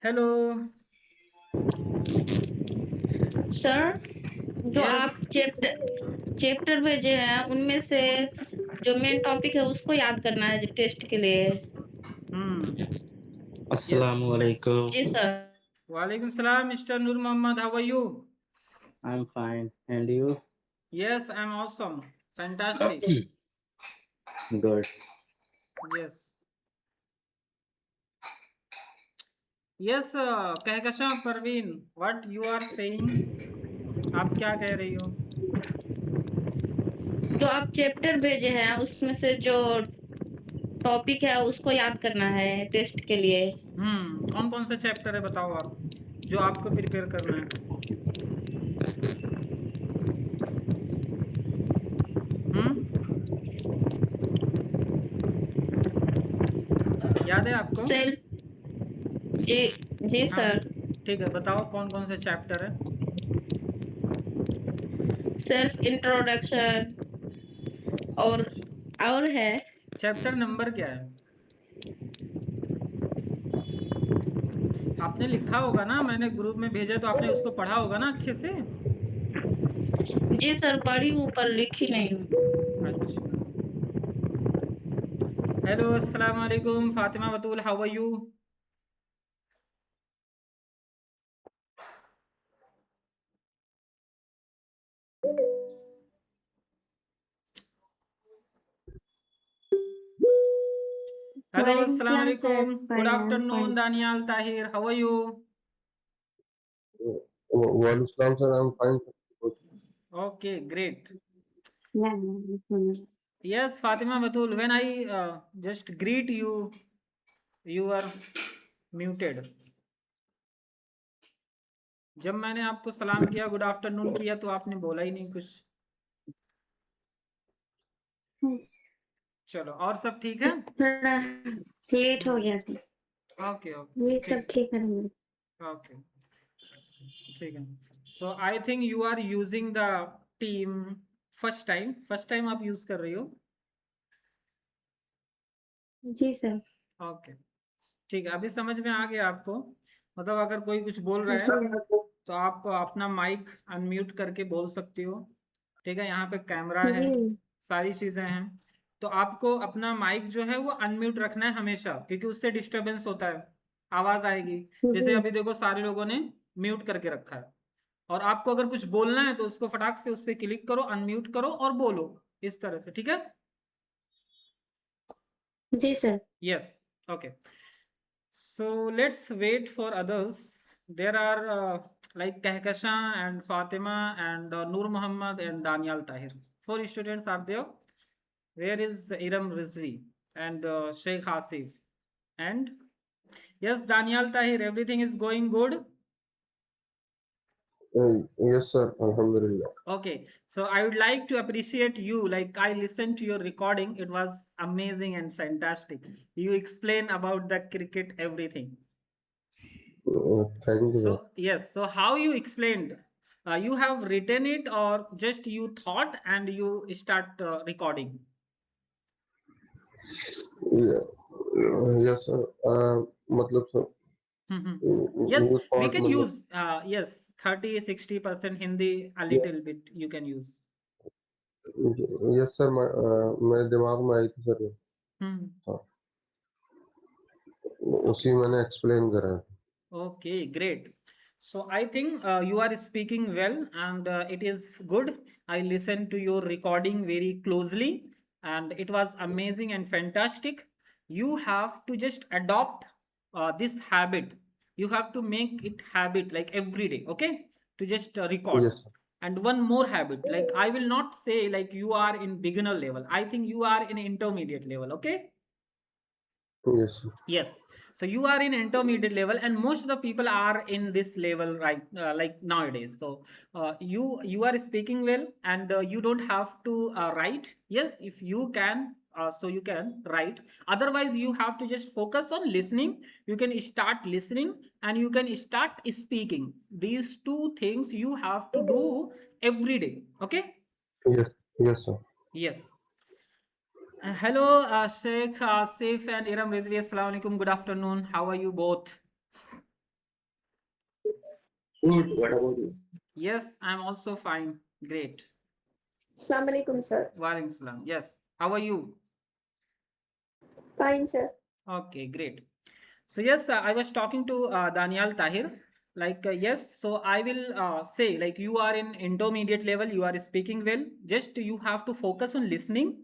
Hello. Sir, जो yes. आप chapter भेजे हैं उनमें से जो मेन टॉपिक है उसको याद करना है टेस्ट के लिए। हम्म। यस। Assalamualaikum. जी सर। वालेकुम सलाम mister Noor Mohammad, how are you? I'm fine. And you? Yes, I am awesome, fantastic. Good. Yes. Yes, Kahkashan Parveen, what you are saying? आप क्या कह रही हो? जो आप चैप्टर भेजे हैं उसमें से जो टॉपिक है उसको याद करना है टेस्ट के लिए। कौन कौन से चैप्टर है बताओ आप, जो आपको प्रिपेयर करना है। हम्म। याद है आपको? सेल्फ। जी। जी हाँ, सर। ठीक है, बताओ कौन कौन से चैप्टर है। सेल्फ इंट्रोडक्शन और है। चैप्टर नंबर क्या है? आपने लिखा होगा ना, मैंने ग्रुप में भेजा तो आपने उसको पढ़ा होगा ना अच्छे से। जी सर, पढ़ी हूँ पर लिखी नहीं हूँ। अच्छा। हेलो, अस्सलाम वालेकुम Fatima Batool, how are you? Hello, वालेकुम अस्सलाम सलाम सर। वालेकुम, good fine, I am afternoon fine. Daniyal Tahir, how are you? वालेकुम sir, I am fine. Okay, great. Yeah. Yes Fatima Batool, when I just greet you, you are muted. जब मैंने आपको सलाम किया, गुड आफ्टरनून किया, तो आपने बोला ही नहीं कुछ। चलो, और सब ठीक है? थोड़ा लेट हो गया था। ओके ओके, ये सब ठीक। ठीक है। ओके, ठीक है। So I think you are using the team first time आप यूज कर रही हो। जी सर। ओके, ठीक है, अभी समझ में आ गया आपको। मतलब अगर कोई कुछ बोल रहा है जी। तो आप अपना माइक अनम्यूट करके बोल सकती हो। ठीक है, यहाँ पे कैमरा है, जी। सारी चीजें हैं। तो आपको अपना माइक जो है वो अनम्यूट रखना है हमेशा, क्योंकि उससे डिस्टरबेंस होता है, आवाज आएगी। जैसे जी। अभी देखो, सारे लोगों ने म्यूट करके रखा है। और आपको अगर कुछ बोलना है तो उसको फटाक से उस पर क्लिक करो, अनम्यूट करो और बोलो, इस तरह से, ठीक है? जी sir. Yes. Okay, so let's wait for others. There are like Kahkashan and Fatima and Noor Muhammad and Daniel Tahir. Four students are there. Where is Iram Rizvi and Sheikh Asif? And yes, Daniel Tahir, everything is going good. Yes sir, अल्हम्दुलिल्लाह। Okay, so I would like to appreciate you. Like, I listened to your recording, it was amazing and fantastic. You explain about the cricket, everything. Thank you sir. So, yes, so how you explained? You have written it or just you thought and you start recording? Yes sir, मतलब sir, Mhm. Yes, ये we thought can मतलब use, yes, 30-60% Hindi, a little bit you can use. Yes sir, मेरे दिमाग में आई थी sir ये। Hmm. हाँ, उसी मैंने एक्सप्लेन करा है। Okay, great. So I think you are speaking well and it is good. I listened to your recording very closely and it was amazing and fantastic. You have to just adopt this habit. You have to make it habit like every day, okay? To just record. Yes And one more habit, like I will not say like you are in beginner level. I think you are in intermediate level, okay? Sir, yes sir, Yes. So you are in intermediate level, and most of the people are in this level right, like nowadays. So you are speaking well, and you don't have to write. Yes, if you can, so you can write. Otherwise, you have to just focus on listening. You can start listening, and you can start speaking. These two things you have to do every day. Okay. Yes yes sir. Yes. Hello, Sheikh Asif and Iram Rizvi. Assalamu alaikum. Good afternoon. How are you both? Good. What about you? Yes, I'm also fine. Great. Assalamu alaikum, sir. Walaikum salam. Yes. How are you? Fine, sir. Okay, great. So yes, I was talking to Daniel Tahir. Like yes, so I will say like you are in intermediate level. You are speaking well. Just you have to focus on listening.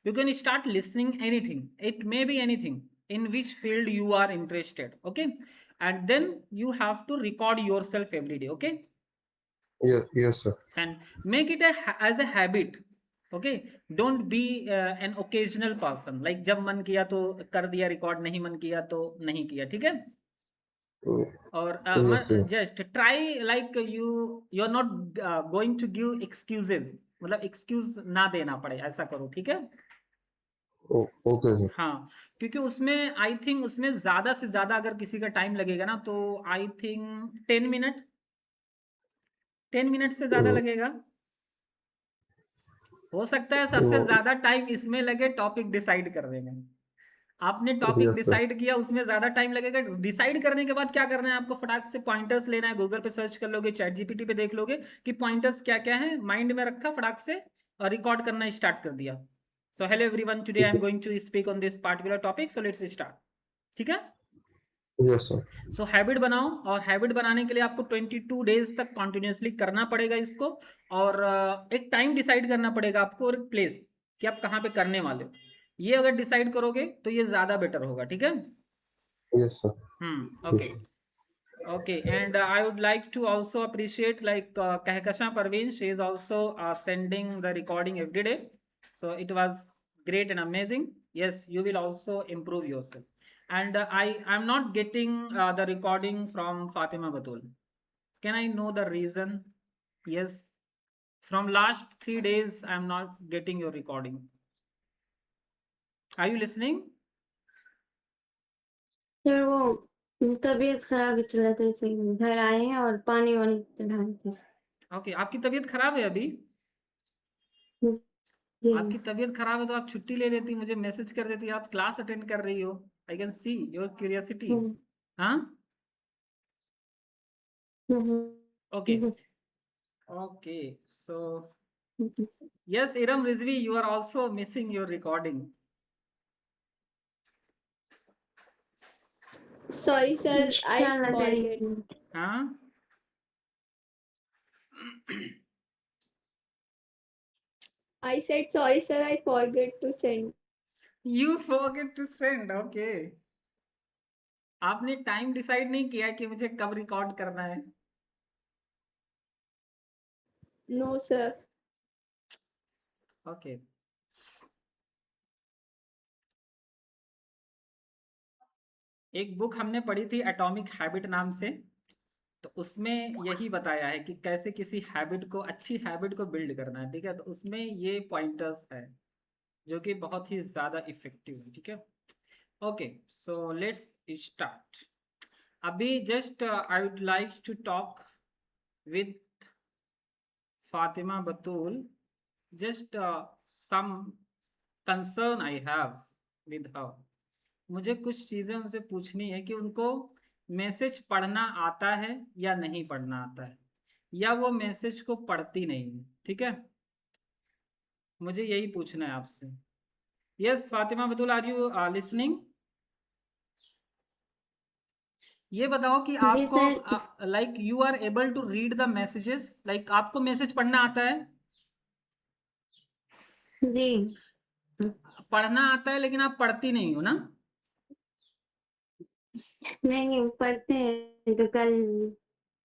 You can start listening anything. It may be anything in which field you are interested. Okay, and then you have to record yourself every day. Okay, Yes, sir. and make it as a habit. Okay, don't be an occasional person like जब मन किया तो कर दिया record, नहीं मन किया तो नहीं किया, ठीक है? Mm, और Yes, yes. Just try like you are not going to give excuses, मतलब एक्सक्यूज ना देना पड़े, ऐसा करो, ठीक है? Okay, sir. हाँ, क्योंकि उसमें आई थिंक उसमें ज्यादा से ज्यादा अगर किसी का टाइम लगेगा ना तो आई थिंक 10 मिनट, 10 मिनट से ज्यादा Mm, लगेगा। हो सकता है सबसे mm, ज्यादा टाइम इसमें लगे टॉपिक डिसाइड करने में। आपने टॉपिक Yes, sir. डिसाइड किया, उसमें ज्यादा टाइम लगेगा। डिसाइड करने के बाद क्या करना है आपको, फटाक से पॉइंटर्स लेना है, गूगल पे सर्च कर लोगे, चैट जीपीटी पे देख लोगे कि पॉइंटर्स क्या क्या है, माइंड में रखा फटाक से और रिकॉर्ड करना स्टार्ट कर दिया। So hello everyone, today I am going to speak on this particular topic, so let's start, ठीक है? Yes, sir. सो हैबिट बनाओ, और हैबिट बनाने के लिए आपको 22 डेज तक कॉन्टिन्यूसली करना पड़ेगा इसको, और एक टाइम डिसाइड करना पड़ेगा आपको और एक प्लेस कि आप कहाँ पे करने वाले हो। ये अगर डिसाइड करोगे तो ये ज्यादा बेटर होगा, ठीक है? Yes, sir. Okay okay, and I would like to also appreciate like Kahkasha Parveen, she is also sending the recording every day, so it was great and amazing. Yes, you will also improve yourself. And I'm not getting the recording from Fatima Batul. Can I know the reason? Yes, from last 3 days I'm not getting your recording. Are you listening? Sir वो तबीयत खराब चल रहा था, इसे घर आए हैं और पानी वानी चढ़ाए थे। Okay, आपकी तबीयत खराब है अभी? जी आपकी तबीयत खराब है तो आप छुट्टी ले लेती, मुझे मैसेज कर देती, आप क्लास अटेंड कर रही हो। I can see your curiosity. हाँ, okay okay, so yes, Iram Rizvi, you are also missing your recording. Sorry, sir. I forget. Huh? I said sorry, sir. I forget to send. You forget to send, okay. आपने time decide नहीं किया कि मुझे कब record करना है? No, sir. Okay, एक book हमने पढ़ी थी एटॉमिक हैबिट नाम से, तो उसमें यही बताया है कि कैसे किसी हैबिट को, अच्छी हैबिट को बिल्ड करना है, ठीक है? तो उसमें ये पॉइंटर्स है जो कि बहुत ही ज्यादा इफेक्टिव है, ठीक है? Okay, so let's start. अभी just I would like to talk with Fatima Batool, just some concern I have with her. मुझे कुछ चीज़ें उनसे पूछनी है कि उनको मैसेज पढ़ना आता है या नहीं पढ़ना आता है, या वो मैसेज को पढ़ती नहीं है, ठीक है? मुझे यही पूछना है आपसे। Yes Fatima Batool, are you listening? ये बताओ कि जी आपको sir. Like you are able to read the messages, like आपको मैसेज पढ़ना आता है? जी पढ़ना आता है लेकिन आप पढ़ती नहीं हो ना? नहीं पढ़ते हैं तो कल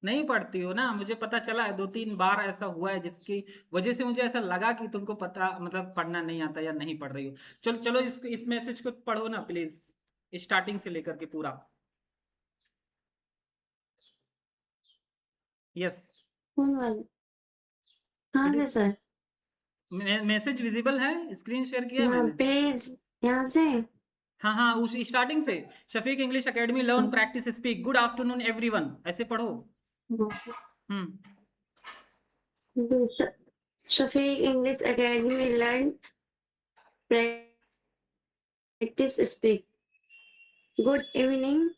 नहीं पढ़ती हो ना, मुझे पता चला है 2-3 बार ऐसा हुआ है जिसकी वजह से मुझे ऐसा लगा कि तुमको पता, मतलब पढ़ना नहीं आता या नहीं पढ़ रही हो। चलो चलो इस मैसेज को पढ़ो ना प्लीज, स्टार्टिंग से लेकर के पूरा। यस, कौन वाले? कहाँ से सर? मैसेज विजिबल है, स्क्रीन शेयर किया है यहाँ मैंने। पेज यहाँ से। हाँ हाँ, उस स्टार्टिंग से, Shafiq English academy learn practice speak, good afternoon everyone, ऐसे पढ़ो। Shafiq English academy learn practice speak, good evening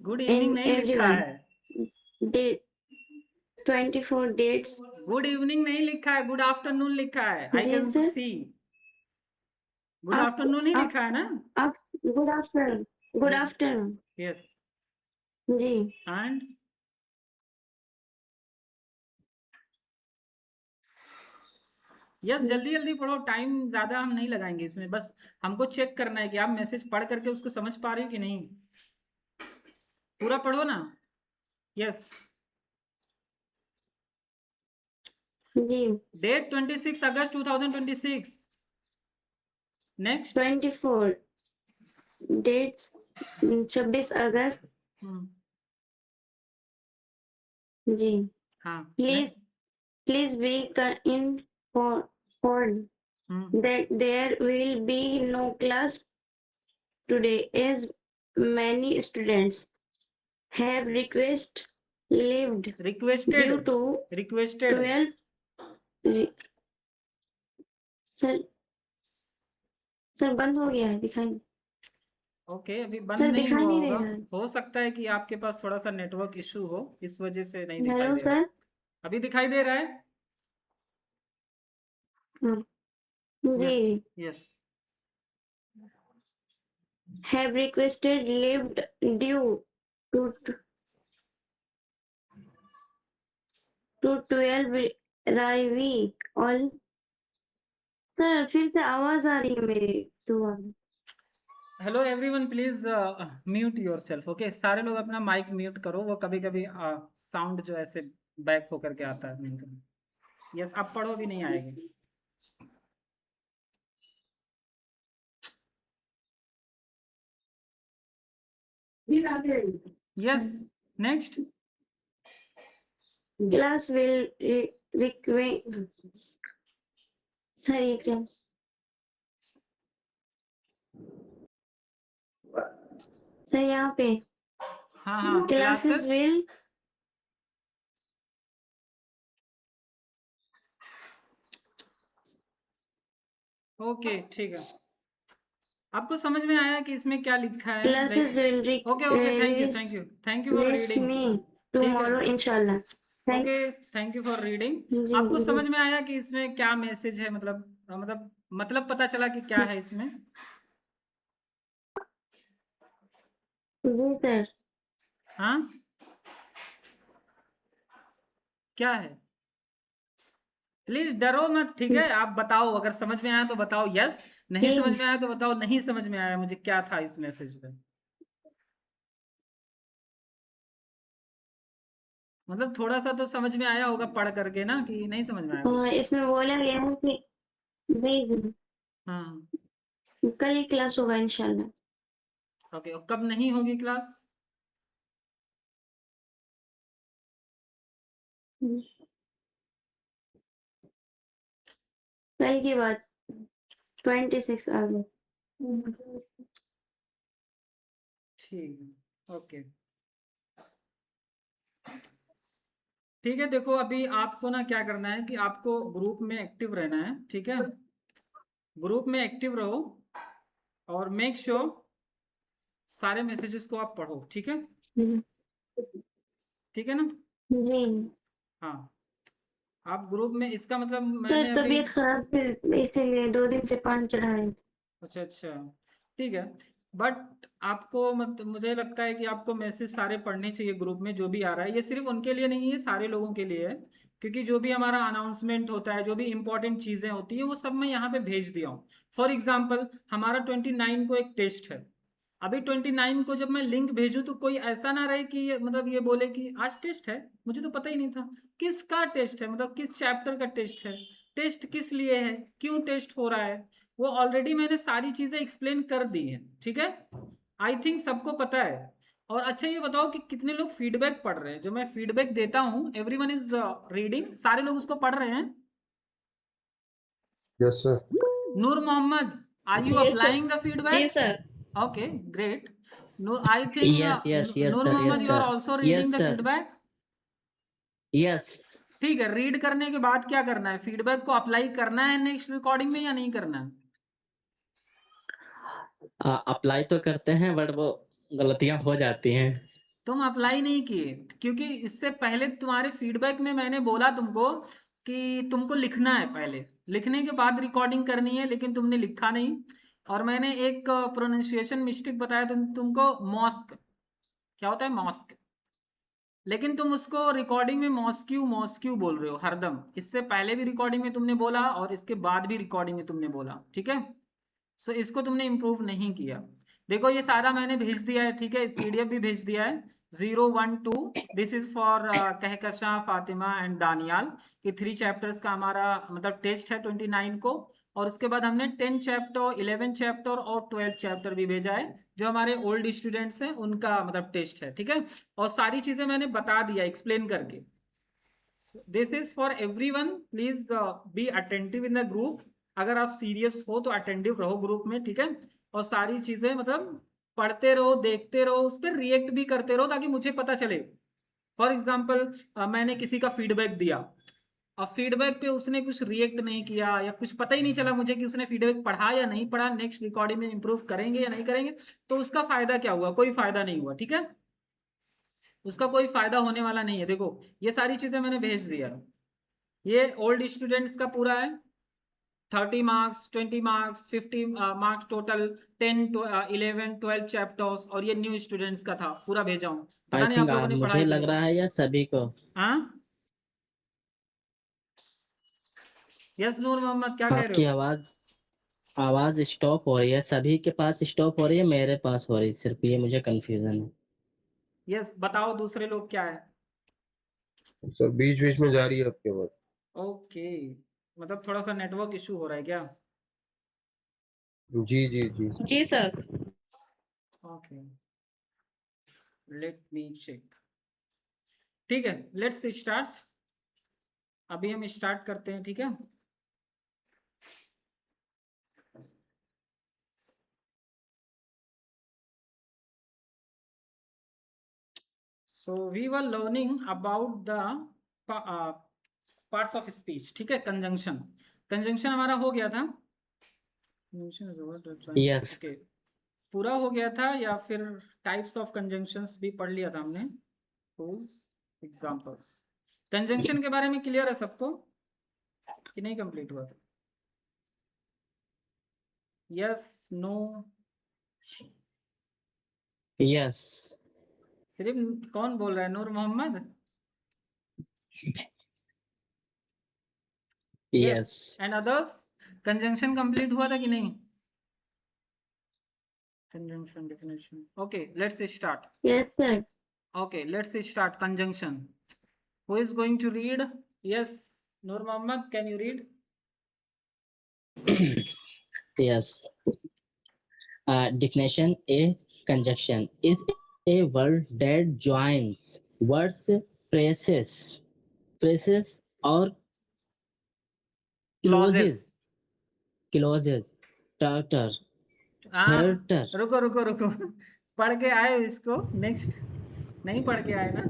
good evening नहीं लिखा everyone. है। 24 dates. गुड इवनिंग नहीं लिखा है, गुड आफ्टरनून लिखा है। आई जी कैन सर। सी गुड आप आफ्टरनून ही आप लिखा है ना? आप good afternoon, good afternoon yes जी। एंड यस जल्दी जल्दी पढ़ो, टाइम ज्यादा हम नहीं लगाएंगे इसमें, बस हमको चेक करना है कि आप मैसेज पढ़ करके उसको समझ पा रहे हो कि नहीं। पूरा पढ़ो ना। यस जी। डेट 26 अगस्त 2026। नेक्स्ट 24 dates 26 अगस्त जी। हाँ Please please be informed that there will be no class today as many students have lived due requested to requested 12 re- sir sir बंद हो गया है, दिखाई ओके अभी बंद सर नहीं दिखाई हुआ नहीं दे होगा, रहा है। हो सकता है कि आपके पास थोड़ा सा नेटवर्क इशू हो, इस वजह से नहीं दिखाई हेलो दे रहा। सर। अभी दिखाई दे रहा है? हाँ जी। Yes have lived due to 12 राइवी ऑल। सर फिर से आवाज आ रही है मेरी दुआ में। Hello everyone please mute yourself. Okay सारे लोग अपना माइक म्यूट करो, वो कभी कभी साउंड जो ऐसे बैक होकर के आता है नहीं तो। यस अब पढ़ो, भी नहीं आएगी। Yes next class will sir ये क्या सर यहाँ पे हाँ हाँ क्लासेस क्लासेस विल ओके ठीक है। आपको समझ में आया कि इसमें क्या लिखा है? Classes will okay okay thank you for reading. मी ठीक है टुमारो इंशाल्लाह। Okay thank you for reading. जी आपको जी समझ में आया कि इसमें क्या मैसेज है? मतलब पता चला कि क्या है इसमें? जी सर। हाँ क्या है? प्लीज डरो मत, ठीक है? आप बताओ, अगर समझ में आया तो बताओ यस, नहीं समझ में आया तो बताओ नहीं समझ में आया मुझे क्या था इस मैसेज में। मतलब थोड़ा सा तो समझ में आया होगा पढ़ करके ना, कि नहीं समझ में आया और कुछ? इसमें बोला गया है कि जी हाँ कल ही क्लास होगा इंशाल्लाह। ओके और कब नहीं होगी क्लास? कल की बात 26 अगस्त। ठीक है ओके ठीक है। देखो अभी आपको ना क्या करना है कि आपको ग्रुप में एक्टिव रहना है, ठीक है? ग्रुप में एक्टिव रहो और मेक श्योर सारे मैसेजेस को आप पढ़ो, ठीक है? ठीक है ना? जी हाँ आप ग्रुप में, इसका मतलब सर मैंने अभी तबीयत खराब थी इसीलिए 2 दिन से पानी चढ़ा है। अच्छा अच्छा ठीक है। बट आपको मुझे लगता है कि आपको मैसेज सारे पढ़ने चाहिए ग्रुप में जो भी आ रहा है। ये सिर्फ उनके लिए नहीं है, सारे लोगों के लिए है, क्योंकि जो भी हमारा अनाउंसमेंट होता है, जो भी इंपॉर्टेंट चीज़ें होती है, वो सब मैं यहाँ पे भेज दिया हूँ। फॉर एग्जाम्पल हमारा 29 को एक टेस्ट है। अभी 29 को जब मैं लिंक भेजूँ तो कोई ऐसा ना रहे कि ये बोले कि आज टेस्ट है, मुझे तो पता ही नहीं था किसका टेस्ट है, मतलब किस चैप्टर का टेस्ट है, टेस्ट किस लिए है, क्यों टेस्ट हो रहा है, वो ऑलरेडी मैंने सारी चीजें एक्सप्लेन कर दी हैं, ठीक है? आई थिंक सबको पता है। और अच्छा ये बताओ कि कितने लोग फीडबैक पढ़ रहे हैं? जो मैं फीडबैक देता हूँ एवरीवन इज रीडिंग, सारे लोग उसको पढ़ रहे हैं? Yes sir. Noor Mohammad are you Yes, sir. Applying the जी feedback? Sir. Okay great. No I think Yes, Noor sir. Mohammad Yes, you are sir. Also reading Yes, the sir. Feedback? Yes. ठीक है, read करने के बाद क्या करना है? फीडबैक को अप्लाई करना है नेक्स्ट रिकॉर्डिंग में या नहीं करना है? अप्लाई तो करते हैं बट वो गलतियां हो जाती हैं। तुम अप्लाई नहीं किए, क्योंकि इससे पहले तुम्हारे फीडबैक में मैंने बोला तुमको कि तुमको लिखना है, पहले लिखने के बाद रिकॉर्डिंग करनी है, लेकिन तुमने लिखा नहीं। और मैंने एक प्रोनाउंसिएशन मिस्टेक बताया तुमको, मॉस्क क्या होता है, मॉस्क, लेकिन तुम उसको रिकॉर्डिंग में मॉस्क्यू मॉस्क्यू बोल रहे हो हरदम। इससे पहले भी रिकॉर्डिंग में तुमने बोला और इसके बाद भी रिकॉर्डिंग में तुमने बोला, ठीक है। सो इसको तुमने इम्प्रूव नहीं किया। देखो ये सारा मैंने भेज दिया है, ठीक है, पीडीएफ भी भेज दिया है। 012 this is for Kahkasha, Fatima and Daniyal, ये 3 चैप्टर्स का हमारा मतलब टेस्ट है 29 को। और उसके बाद हमने 10 चैप्टर, 11 चैप्टर और 12 चैप्टर भी भेजा है, जो हमारे ओल्ड स्टूडेंट्स हैं उनका मतलब टेस्ट है, ठीक है। और सारी चीजें मैंने बता दिया एक्सप्लेन करके। This is for everyone, please be attentive in the group. अगर आप सीरियस हो तो अटेंटिव रहो ग्रुप में, ठीक है। और सारी चीजें मतलब पढ़ते रहो, देखते रहो, उस पर रिएक्ट भी करते रहो, ताकि मुझे पता चले। फॉर एग्जाम्पल मैंने किसी का फीडबैक दिया, और फीडबैक पे उसने कुछ रिएक्ट नहीं किया, या कुछ पता ही नहीं चला मुझे कि उसने फीडबैक पढ़ा या नहीं पढ़ा, नेक्स्ट रिकॉर्डिंग में इंप्रूव करेंगे या नहीं करेंगे, तो उसका फायदा क्या हुआ? कोई फायदा नहीं हुआ, ठीक है। उसका कोई फायदा होने वाला नहीं है। देखो ये सारी चीजें मैंने भेज दिया, ये ओल्ड स्टूडेंट्स का पूरा है, 30 marks, 20 marks, 50 marks total, 10 11 12 chapters. और ये न्यू स्टूडेंट्स का था, पूरा भेजा हूँ। पता आई नहीं थिंक आप लोगों ने मुझे पढ़ाई लग की? रहा है या सभी को। हाँ यस नूर मोहम्मद, क्या कह आपकी रहे हो? आवाज स्टॉप हो रही है, सभी के पास स्टॉप हो रही है, मेरे पास हो रही है सिर्फ, ये मुझे कंफ्यूजन है। यस बताओ दूसरे लोग क्या है। सर बीच बीच में जा रही है आपके आवाज। ओके, मतलब थोड़ा सा नेटवर्क इशू हो रहा है क्या? जी जी जी। जी sir. Okay, let me check. ठीक है, लेट्स स्टार्ट। अभी हम स्टार्ट करते हैं, ठीक है। So we were learning about the parts of speech, ठीक है। कंजंक्शन हमारा हो गया था। Conjunction is a word that joins- yes okay, पूरा हो गया था, या फिर टाइप्स ऑफ कंजंक्शंस भी पढ़ लिया था हमने। एग्जांपल्स, कंजंक्शन के बारे में क्लियर है सबको कि नहीं कंप्लीट हुआ था? यस, नो, यस सिर्फ कौन बोल रहा है? Noor Mohammad? Yes and others, conjunction complete हुआ था कि नहीं? Conjunction definition. Okay, let's start. Yes, sir. Okay, let's start conjunction. Who is going to read? Yes, Noor Mohammed, can you read? Yes definition: a conjunction is a word that joins words, phrases or Clauses. clauses character हाँ, character रुको रुको रुको पढ़ के आए हो इसको? Next नहीं पढ़ के आए ना?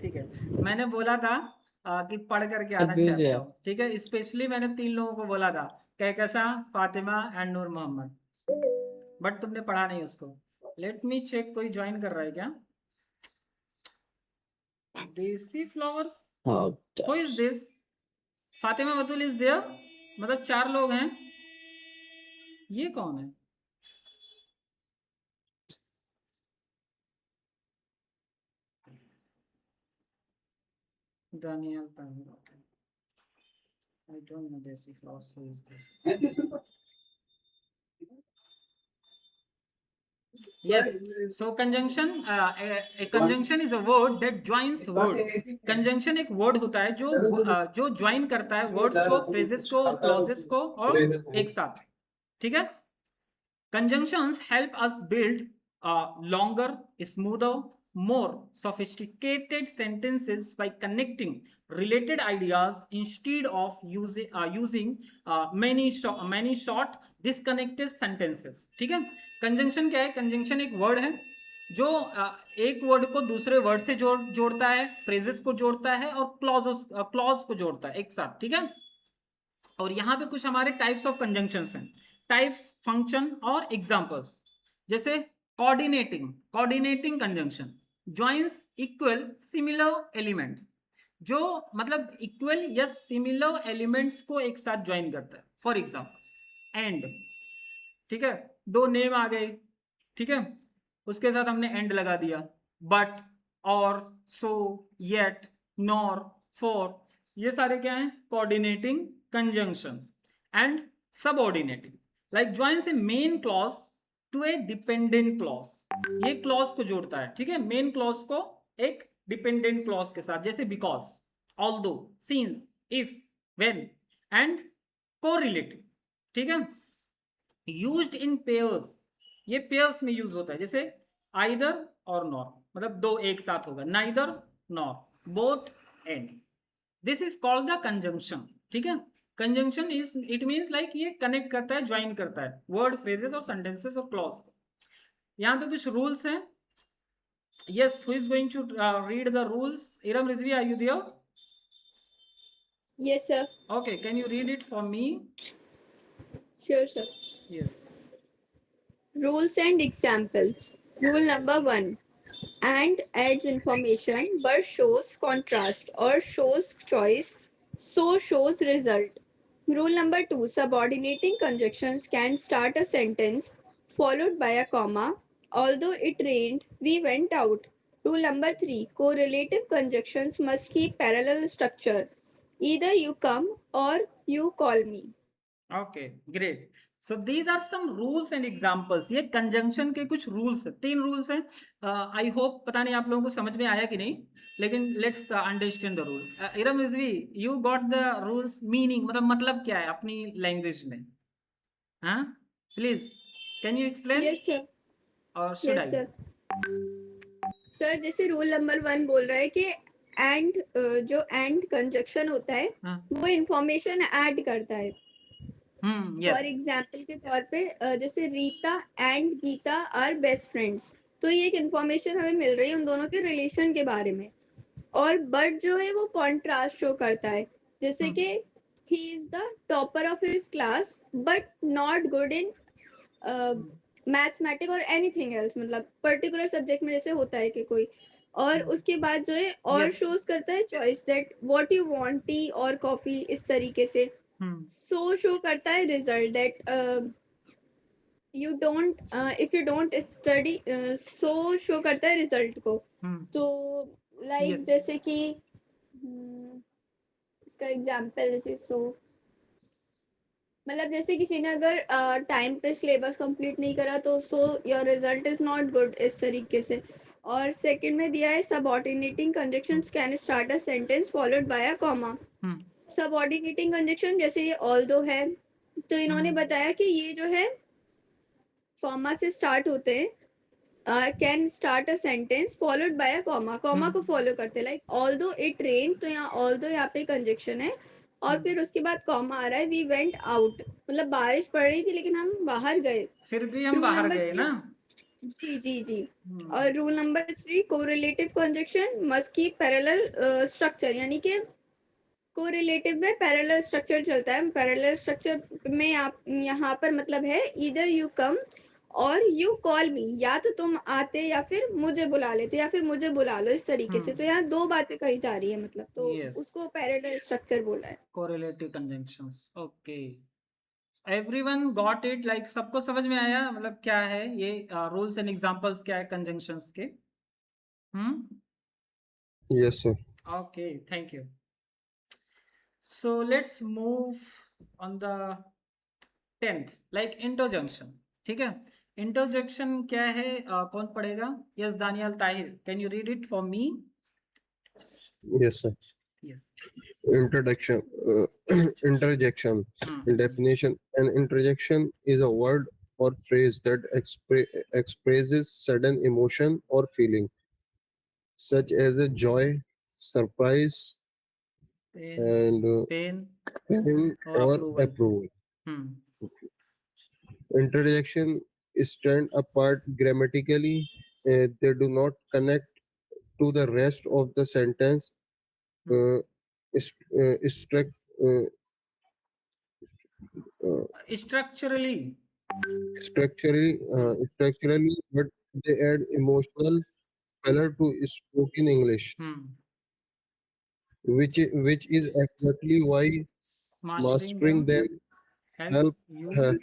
ठीक है, मैंने बोला था कि पढ़ करके आना confused है। चैप्टर, ठीक है। स्पेशली मैंने 3 लोगों को बोला था, कहकशा, फातिमा एंड नूर मोहम्मद, बट तुमने पढ़ा नहीं उसको। लेट मी चेक, कोई ज्वाइन कर रहा है क्या? देसी flowers, Oh, who is this? Fatima Batool is there, मतलब 4 लोग हैं। ये कौन है? Daniyal Tahir, okay. I don't know Desi flowers. Who is this? Yes. So conjunction, a conjunction is a word that joins word. Conjunction एक word होता है जो join करता है words को, phrases को और clauses को और एक साथ, ठीक है। Conjunctions help us build longer, smoother, more sophisticated sentences by connecting related ideas instead of using many short disconnected sentences, ठीक है। कंजंक्शन क्या है? कंजंक्शन एक वर्ड है जो एक वर्ड को दूसरे वर्ड से जोड़ता है, फ्रेजेस को जोड़ता है और क्लॉज को जोड़ता है एक साथ, ठीक है। और यहाँ पे कुछ हमारे टाइप्स ऑफ कंजंक्शंस हैं, टाइप्स, फंक्शन और एग्जांपल्स। जैसे coordinating conjunction, joins equal similar elements, जो मतलब इक्वल या सिमिलर एलिमेंट्स को एक साथ ज्वाइन करता है. फॉर एग्जाम्पल एंड, ठीक है, दो नेम आ गए, ठीक है, उसके साथ हमने एंड लगा दिया. बट, और, सो, येट, नॉर, फॉर, ये सारे क्या हैं? Coordinating conjunctions. And subordinating, like joins a main clause to a dependent clause, ये क्लॉज को जोड़ता है, ठीक है, मेन क्लॉज को एक डिपेंडेंट क्लॉज के साथ, जैसे because, although, since, if, when and correlative, ठीक है. यूज्ड इन पेयर्स, ये पेयर्स में यूज होता है, जैसे आइदर और नॉर, मतलब दो एक साथ होगा, neither, nor, both, and. This is called the conjunction, ठीक है. Conjunction is, it means like ये कनेक्ट करता है, ज्वाइन करता है वर्ड, फ्रेजेस और सेंटेंसेस और क्लॉज. यहाँ पे कुछ रूल्स हैं. Yes, who is going to read the rules? Iram Rizvi, are you there? Yes, sir. Okay, can you read it for me? Sure, sir. Yes. Rules and examples. Rule number 1. And adds information but shows contrast or shows choice, so shows result. Rule number 2. Subordinating conjunctions can start a sentence followed by a comma. Although it rained, we went out. Rule number 3. Correlative conjunctions must keep parallel structure. Either you come or you call me. Okay, great. So these are some rules and examples. ये conjunction के कुछ rules है, 3 rules हैं. I hope, पता नहीं आप लोगों को समझ में आया कि नहीं, लेकिन let's understand the rule. Iram Rizvi, you got the rules meaning, मतलब क्या है अपनी लैंग्वेज में? हाँ, please can you explain? Yes, sir. और should Yes, I? sir. Sir जैसे रूल नंबर 1 बोल रहा है कि एंड, जो एंड कंजक्शन होता है हाँ, वो इंफॉर्मेशन ऐड करता है. फॉर यस, एग्जाम्पल के तौर पे जैसे Rita and Gita are best friends, तो ये एक इंफॉर्मेशन हमें मिल रही है उन दोनों के रिलेशन के बारे में. और बट जो है वो कॉन्ट्रास्ट शो करता है, जैसे कि he is the topper of his class but not good in mathematics और एनीथिंग एल्स, मतलब पर्टिकुलर सब्जेक्ट में जैसे होता है कि कोई. और उसके बाद जो है और Yes. शोज करता है choice, that what you want, T और कॉफी, इस तरीके से. सो शो करता है result, that you don't, if you don't study. So show करता है रिजल्ट को. तो लाइक Yes. जैसे कि इसका एग्जांपल जैसे सो, मतलब जैसे किसी ने अगर टाइम पे सिलेबस कंप्लीट नहीं करा तो so your result is not good, इस तरीके से. और सेकंड में दिया है subordinating conjunctions can start a sentence followed by a comma. Subordinating conjunction जैसे ये ऑल्दो है, तो इन्होंने बताया कि ये जो है कॉमा से स्टार्ट होते हैं. Can start a sentence followed by a comma, comma को फॉलो करते हैं. लाइक ऑल्दो इट रेन, तो यहाँ ऑल्दो यहाँ पे कंजंक्शन है और फिर उसके बाद कॉमा आ रहा है. वी वेंट आउट, मतलब बारिश पड़ रही थी लेकिन हम बाहर गए. फिर भी हम Rule बाहर number गए 3. ना. जी जी जी. और rule number 3, correlative conjunction must keep parallel structure, यानी कि कोरिलेटिव में पैरेलल स्ट्रक्चर चलता है. पैरेलल स्ट्रक्चर में आप यहाँ पर मतलब है ईदर यू कम और यू कॉल मी, या तो तुम आते या फिर मुझे बुला लेते या फिर मुझे बुला लो, इस तरीके से. तो यहाँ दो बातें कही जा रही है, मतलब तो Yes. उसको पैरेलल स्ट्रक्चर बोला है. Correlative conjunctions. Okay. Everyone got it? Like सबको समझ में आया, मतलब क्या है ये रूल्स एंड एग्जांपल्स, क्या है कंजंक्शंस के? Yes, sir. Okay, thank you. So let's move on the 10th, like interjunction. ठीक है, interjunction क्या है? कौन पढ़ेगा? Yes, Daniel Tahir, can you read it for me? Yes, sir. Yes. Introduction. Interjection. Definition. An interjection is a word or phrase that expresses sudden emotion or feeling, such as a joy, surprise, Pain, and pain pain or or approval. approval. Interjection stand apart grammatically. They do not connect to the rest of the sentence structurally, Structurally. but they add emotional speller to spoken English, which is exactly why mastering them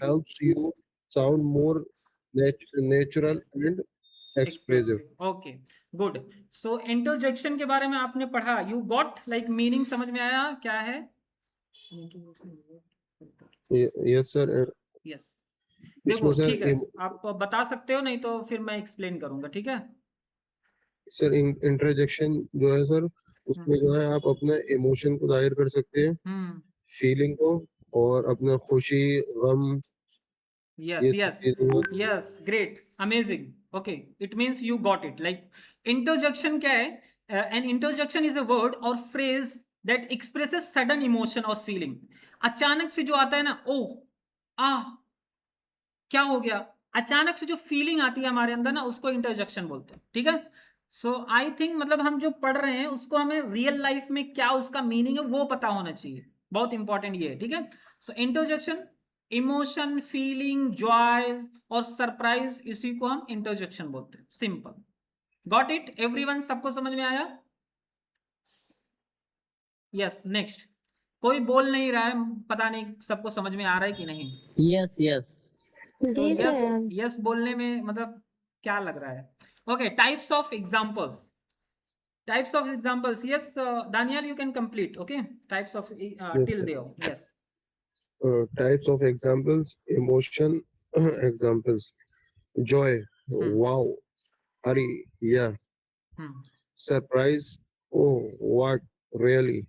helps you sound more natural and expressive. Okay good. So interjection के बारे में आपने पढ़ा. You got like meaning समझ में आया क्या है? Yes, sir. यस. इसमें देखो सर ठीक है, आप बता सकते हो, नहीं तो फिर मैं एक्सप्लेन करूंगा. ठीक है. सर इंटरजेक्शन जो है सर, उसमें जो है आप अपने इमोशन को जाहिर कर सकते हैं, फीलिंग को, और अपना खुशी, गम, Yes, ये सब yes, चीजें. yes, great, amazing. Okay, it means you got it. Like interjection क्या है? An interjection is a word or phrase that expresses sudden emotion or feeling. अचानक से जो आता है ना, ओह, आह, क्या हो गया, अचानक से जो फीलिंग आती है हमारे अंदर ना, उसको इंटरजेक्शन बोलते हैं. ठीक है. सो आई थिंक मतलब हम जो पढ़ रहे हैं उसको हमें रियल लाइफ में क्या उसका मीनिंग है वो पता होना चाहिए. बहुत इंपॉर्टेंट ये है. ठीक है. सो इंटरजेक्शन, इमोशन, फीलिंग, जॉय और सरप्राइज, इसी को हम इंटरजेक्शन बोलते हैं. सिंपल. Got it everyone? सबको समझ में आया? यस. नेक्स्ट. कोई बोल नहीं रहा है, पता नहीं सबको समझ में आ रहा है कि नहीं. Yes yes. तो जी यस सर. यस बोलने में मतलब क्या लग रहा है? Okay. Types of examples. Types of examples. Yes, Daniel, you can complete. Okay. Types of till there. Yes. Types of examples: emotion, examples, joy, wow, hurry, yeah, surprise, oh, what, really,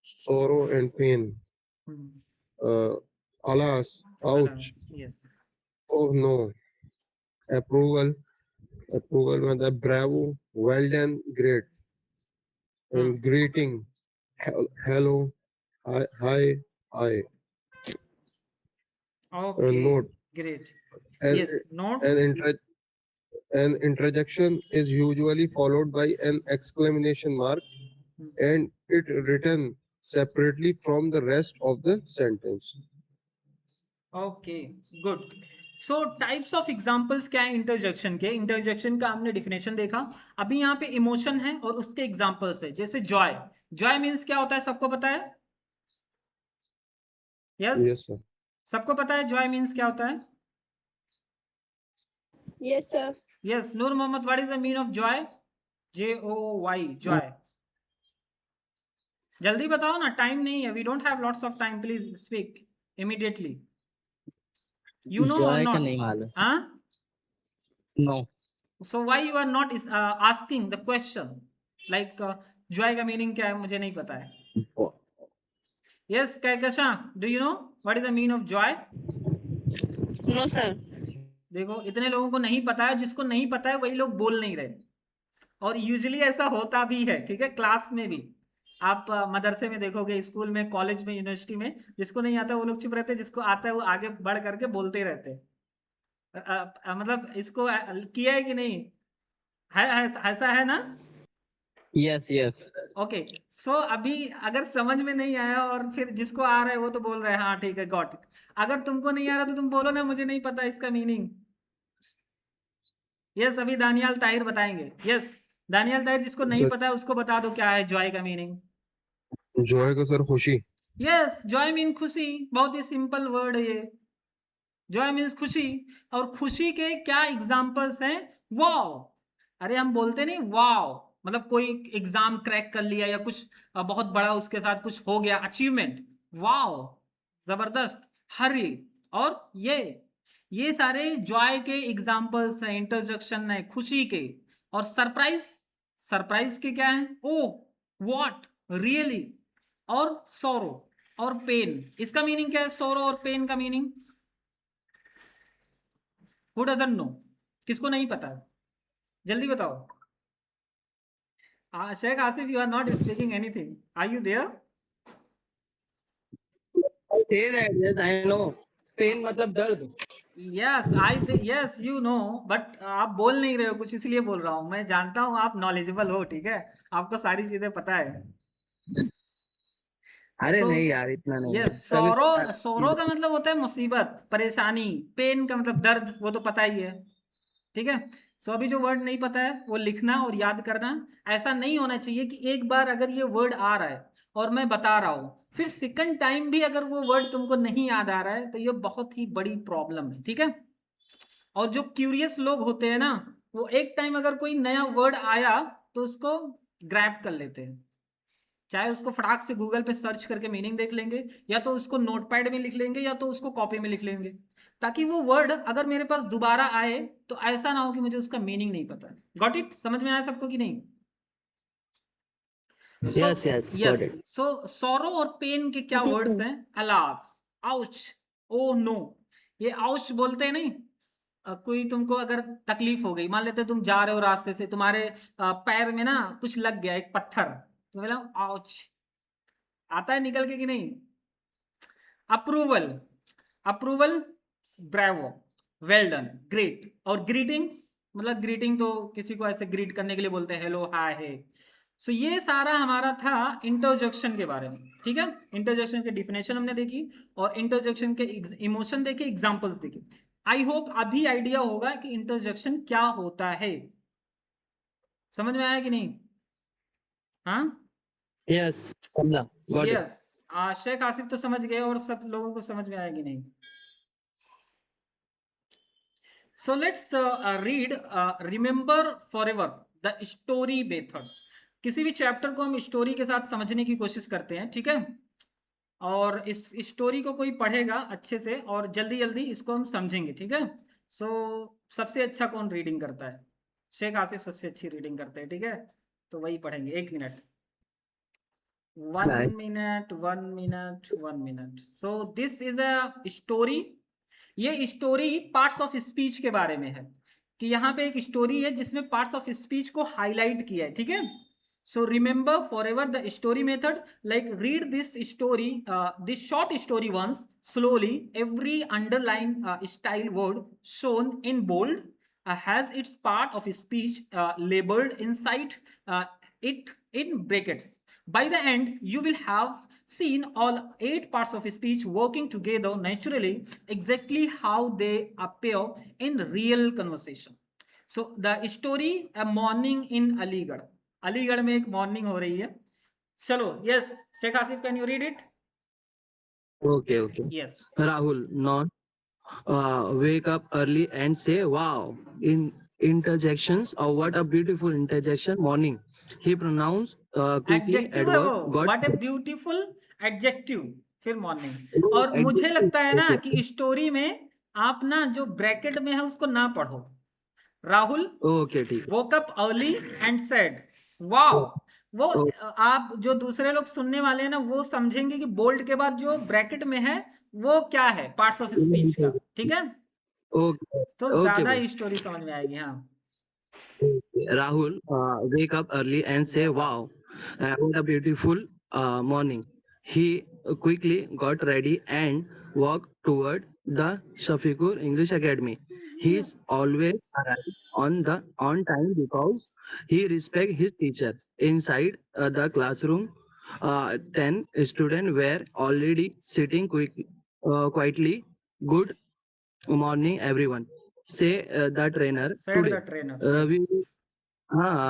sorrow and pain, alas, ouch, Yes. oh no, approval, मतलब bravo, well done, great, and greeting, hello, hi, hi, Okay. note, Great. and, Yes. Note. an interjection is usually followed by an exclamation mark, and it written separately from the rest of the sentence. Okay good. So types of examples क्या है interjection के? Interjection का हमने definition देखा. अभी यहाँ पे emotion है और उसके एग्जांपल्स है. जैसे जॉय. जॉय मीन्स क्या होता है? सबको पता है? यस. Yes, sir. सबको पता है जॉय मीन्स क्या होता है? Yes, sir. Yes. Noor Mohammed, what is the meaning of joy? Joy. Joy. जल्दी बताओ ना, टाइम नहीं है. We don't have lots of time. Please speak immediately. You know or Joy का not? नहीं मालूम. Huh? No. So why you are not asking the question? Like joy का meaning क्या है? मुझे नहीं पता है. Yes, Kaikasha, do you know what is the meaning of joy? No, sir. देखो इतने लोगों को नहीं पता है. जिसको नहीं पता है वही लोग बोल नहीं रहे. और यूजुअली ऐसा होता भी है. ठीक है. क्लास में भी आप मदरसे में देखोगे, स्कूल में, कॉलेज में, यूनिवर्सिटी में, जिसको नहीं आता वो लोग चुप रहते, जिसको आता है वो आगे बढ़ करके बोलते रहते. मतलब इसको किया है कि नहीं है? ऐसा है ना? Yes yes. ओके. सो अभी अगर समझ में नहीं आया और फिर जिसको आ रहा है वो तो बोल रहा है हाँ ठीक है गॉट इट. अगर तुमको नहीं आ रहा तो तुम बोलो ना मुझे नहीं पता इसका मीनिंग. यस. अभी दानियाल ताहिर बताएंगे. यस. दानियाल ताहिर, जिसको नहीं पता है उसको बता दो क्या है जॉय का मीनिंग. जॉय का सर खुशी. यस. जॉय मीन खुशी. बहुत ही सिंपल वर्ड है ये. जॉय मीन्स खुशी. और खुशी के क्या एग्जाम्पल्स हैं? वाओ. अरे हम बोलते नहीं वाओ, मतलब कोई एग्जाम क्रैक कर लिया या कुछ बहुत बड़ा उसके साथ कुछ हो गया, अचीवमेंट. वाओ, जबरदस्त. हरी. और ये सारे जॉय के एग्जाम्पल्स हैं, इंटरजेक्शन है खुशी के. और सरप्राइज. सरप्राइज के क्या है? ओ, व्हाट, रियली. और सोरो और पेन. इसका मीनिंग क्या है? सोरो और पेन का मीनिंग Who doesn't know? किसको नहीं पता? जल्दी बताओ. Sheikh Asif, you are not speaking anything. Are you there? Say that, yes, I know. Pain मतलब दर्द. Yes, yes, you know, but आप बोल नहीं रहे हो कुछ, इसलिए बोल रहा हूँ. मैं जानता हूँ आप नॉलेजेबल हो. ठीक है. आपको सारी चीजें पता है. अरे नहीं यार, इतना नहीं. यस. सोरो का मतलब होता है मुसीबत, परेशानी. पेन का मतलब दर्द, वो तो पता ही है. ठीक है. सो अभी जो वर्ड नहीं पता है वो लिखना और याद करना। ऐसा नहीं होना चाहिए कि एक बार अगर ये वर्ड आ रहा है और मैं बता रहा हूँ, फिर सेकंड टाइम भी अगर वो वर्ड तुमको नहीं याद आ रहा है, तो ये बहुत ही बड़ी प्रॉब्लम है, ठीक है। और जो क्यूरियस लोग होते हैं ना, वो एक टाइम अगर कोई नया वर्ड आया तो उसको ग्रैब कर लेते हैं, चाहे उसको फटाक से गूगल पे सर्च करके मीनिंग देख लेंगे, या तो उसको नोटपैड में लिख लेंगे, या तो उसको कॉपी में लिख लेंगे, ताकि वो वर्ड अगर मेरे पास दोबारा आए तो ऐसा ना हो कि मुझे उसका मीनिंग नहीं पता है। Got it? समझ में आया सबको कि नहीं? Yes, yes, got it. So sorrow और पेन के क्या जी वर्ड्स सर। हैं? Alas, ouch, oh no. ये आउच बोलते हैं नहीं, कोई तुमको अगर तकलीफ हो गई, मान लेते तुम जा रहे हो रास्ते से, तुम्हारे पैर में ना कुछ लग गया, एक पत्थर, तो बोला आउच। आता है निकल के कि नहीं? Approval, approval, Bravo, well done, great. और ग्रीटिंग, मतलब ग्रीटिंग तो किसी को ऐसे ग्रीट करने के लिए बोलते हैं, हेलो, हाय, हे। सो ये सारा हमारा था इंटरजेक्शन के बारे में, ठीक है। इंटरजेक्शन के डिफिनेशन हमने देखी, और इंटरजेक्शन के इमोशन देखे, एग्जांपल्स देखे। आई होप अभी आइडिया होगा कि इंटरजेक्शन क्या होता है। समझ में आया कि नहीं? हाँ, Yes, समझा, got it. Yes. Sheikh Asif तो समझ गए, और सब लोगों को समझ में आया कि नहीं? So let's read remember forever the story method। किसी भी चैप्टर को हम स्टोरी के साथ समझने की कोशिश करते हैं, ठीक है। और इस स्टोरी को कोई पढ़ेगा अच्छे से और जल्दी जल्दी इसको हम समझेंगे, ठीक है। सो सबसे अच्छा कौन रीडिंग करता है? शेख आसिफ सबसे अच्छी रीडिंग करते हैं, ठीक है। तो वही पढ़ेंगे। 1 minute, 1 Right. Minute, 1 minute, 1 minute. So this is a story. ये स्टोरी पार्ट्स ऑफ स्पीच के बारे में है, कि यहाँ पे एक स्टोरी है जिसमें पार्ट्स ऑफ स्पीच को हाईलाइट किया है, ठीक है। So remember forever the story method, like read this story, this short story once slowly, every underline style word shown in bold has its part of speech labeled inside it in brackets. By the end, you will have seen all 8 parts of speech working together naturally, exactly how they appear in real conversation. So the story, a morning in Aligarh। Aligarh में एक morning हो रही है। चलो, yes, Sheikh Asif, can you read it? Okay, okay. Yes. Rahul, non, wake up early and say, wow, in interjections, or what a beautiful interjection, morning. He pronounced quickly adjective at है work, वो, got what a beautiful adjective, फिर morning. oh, और मुझे adjective. लगता है ना Okay, कि story में आप ना जो ब्रैकेट में है उसको ना पढ़ो। राहुल okay, ठीक है. woke up early and said wow। वो Oh, आप जो दूसरे लोग सुनने वाले हैं ना, वो समझेंगे कि बोल्ड के बाद जो ब्रैकेट में है वो क्या है, पार्ट्स ऑफ स्पीच का, ठीक है। okay, तो okay, ज्यादा bro. स्टोरी समझ में आएगी। हाँ, Rahul, wake up early and say, wow, what a beautiful morning. He quickly got ready and walked toward the Shafiqur English Academy. He's always arrived on time because he respects his teacher. Inside the classroom, 10 students were already sitting quietly. Good morning, everyone. Say the trainer said the today. trainer, Uh, yes। we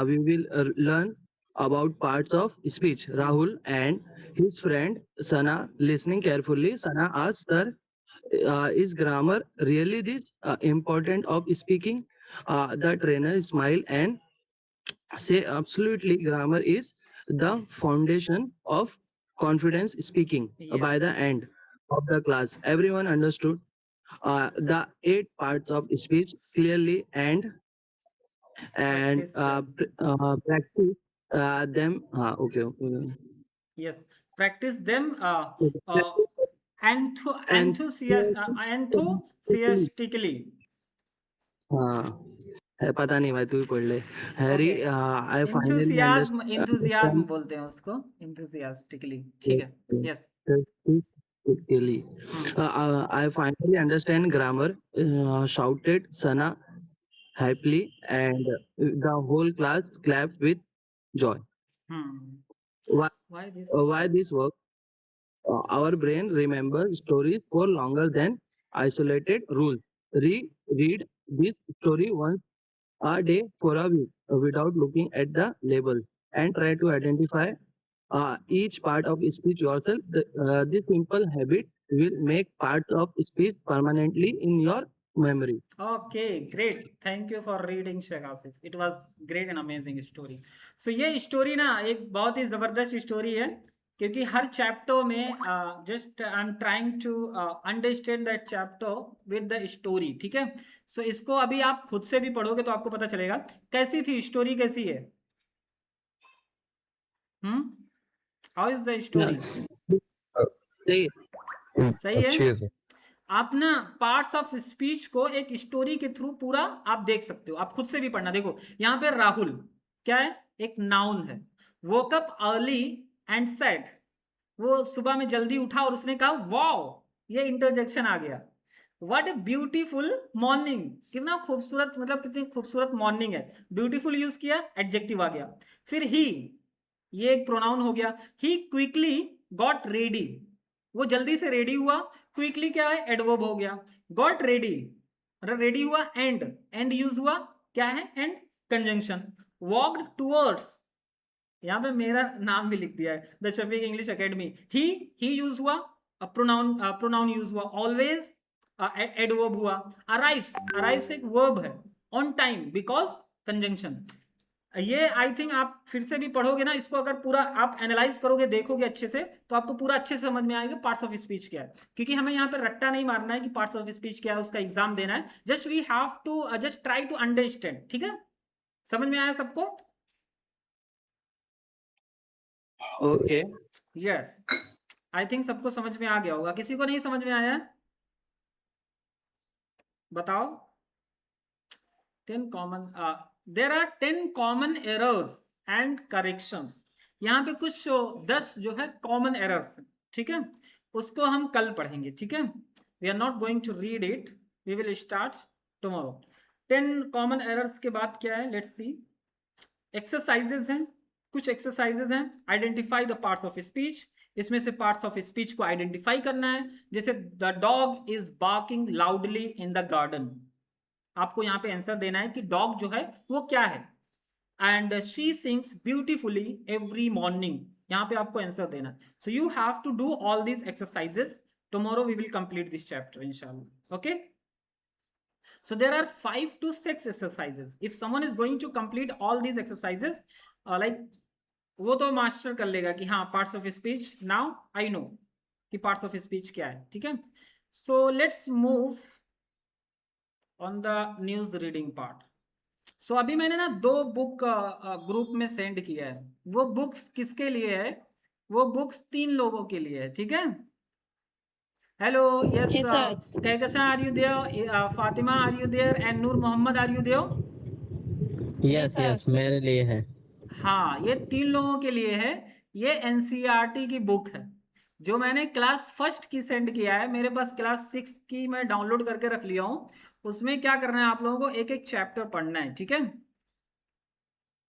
we will learn about parts of speech. Rahul and his friend Sana listening carefully. Sana asked, "Sir, is grammar really this important of speaking?" The trainer smiled and say, "Absolutely, grammar is the foundation of confidence speaking." By Yes, the end of the class, everyone understood the 8 parts of speech clearly and practice them, practice them. Okay, okay. yes, practice them And enthusiastically। हाँ पता नहीं भाई तू ही पढ़ ले Harry okay, I finally enthusiasm बोलते हैं उसको, इंथुसियास्टिकली, ठीक है। Yes. I finally understand grammar, shouted Sana happily, and the whole class clapped with joy. Why, Why this why this works? works? Our brain remembers stories for longer than isolated rules. Read this story once a day for a week without looking at the label and try to identify each part of speech yourself. This simple habit will make parts of speech permanently in your memory. Okay, great. Thank you for reading, Sheikh Asif. It was great and amazing story. So ये story ना एक बहुत ही जबरदस्त story है, क्योंकि हर chapter में just I am trying to understand that chapter with the story, ठीक है। सो इसको अभी आप खुद से भी पढ़ोगे तो आपको पता चलेगा कैसी थी स्टोरी, कैसी है। How is the story? Say सही है। अच्छी है सर। आप ना पार्ट्स ऑफ स्पीच को एक स्टोरी के थ्रू पूरा आप देख सकते हो, आप खुद से भी पढ़ना। देखो यहाँ पे राहुल क्या है, एक नाउन है। Woke up early and said, वो सुबह में जल्दी उठा और उसने कहा वाओ, ये इंटरजेक्शन आ गया। व्हाट ए ब्यूटीफुल मॉर्निंग, कितना खूबसूरत, मतलब कितनी खूबसूरत मॉर्निंग है। ब्यूटीफुल यूज किया, एडजेक्टिव आ गया। फिर ही, ये एक प्रोनाउन हो गया। ही क्विकली गॉट रेडी, वो जल्दी से रेडी हुआ। क्विकली क्या है, एडवर्ब हो गया। गॉट रेडी, रेडी हुआ। एंड यूज हुआ, क्या है, एंड कंजंक्शन। वॉक्ड टूवर्ड्स, यहाँ पे मेरा नाम भी लिख दिया है, the Shafiq English academy. He use हुआ, प्रोनाउन यूज हुआ। ऑलवेज एडवर्ब हुआ। अराइव्स एक वर्ब है। On time because conjunction. ये आई थिंक आप फिर से भी पढ़ोगे ना इसको, अगर पूरा आप एनालाइज करोगे, देखोगे अच्छे से, तो आपको पूरा अच्छे से समझ में आएगा पार्ट्स ऑफ स्पीच क्या है। क्योंकि हमें यहाँ पे रट्टा नहीं मारना है कि पार्ट्स ऑफ स्पीच क्या है, उसका एग्जाम देना है। Just we have to just try to understand, ठीक है। समझ में आया सबको? okay. यस, आई थिंक सबको समझ में आ गया होगा। किसी को नहीं समझ में आया, बताओ। 10 common, there are 10 common errors and corrections. यहाँ पे कुछ 10 जो है कॉमन एरर्स, ठीक है, उसको हम कल पढ़ेंगे, ठीक है। We are not going to read it, we will start tomorrow. 10 common errors के बाद क्या है, लेट्स सी। एक्सरसाइजेज हैं, कुछ एक्सरसाइजेज हैं। Identify the parts of speech, इसमें से पार्ट्स ऑफ स्पीच को आइडेंटिफाई करना है। जैसे the dog is barking loudly in the garden, आपको यहाँ पे आंसर देना है कि डॉग जो है वो क्या है। And she sings beautifully every morning, यहाँ पे आपको आंसर देना है। So you have to do all these exercises. Tomorrow we will complete this chapter इंशाल्लाह, okay. So there are 5 to 6 exercises. If someone is going to complete all these exercises, like वो तो master कर लेगा कि हाँ parts of speech, now I know कि parts of speech क्या है, ठीक है। So let's move on the news reading part. So अभी मैंने ना 2 बुक ग्रुप में सेंड किया है। वो बुक्स किसके लिए है, वो बुक्स 3 लोगों के लिए है, ठीक है। हेलो, यस, जी sir. Kehkasha are you there, Fatima are you there, and Noor Mohammad are you there? Yes yes, मेरे लिए है। हाँ, ये 3 लोगों के लिए है। ये एनसीईआरटी की बुक है जो मैंने क्लास फर्स्ट की सेंड किया है। मेरे पास क्लास 6 की मैं डाउनलोड करके रख लिया हूँ। उसमें क्या करना है, आप लोगों को एक एक चैप्टर पढ़ना है, ठीक है।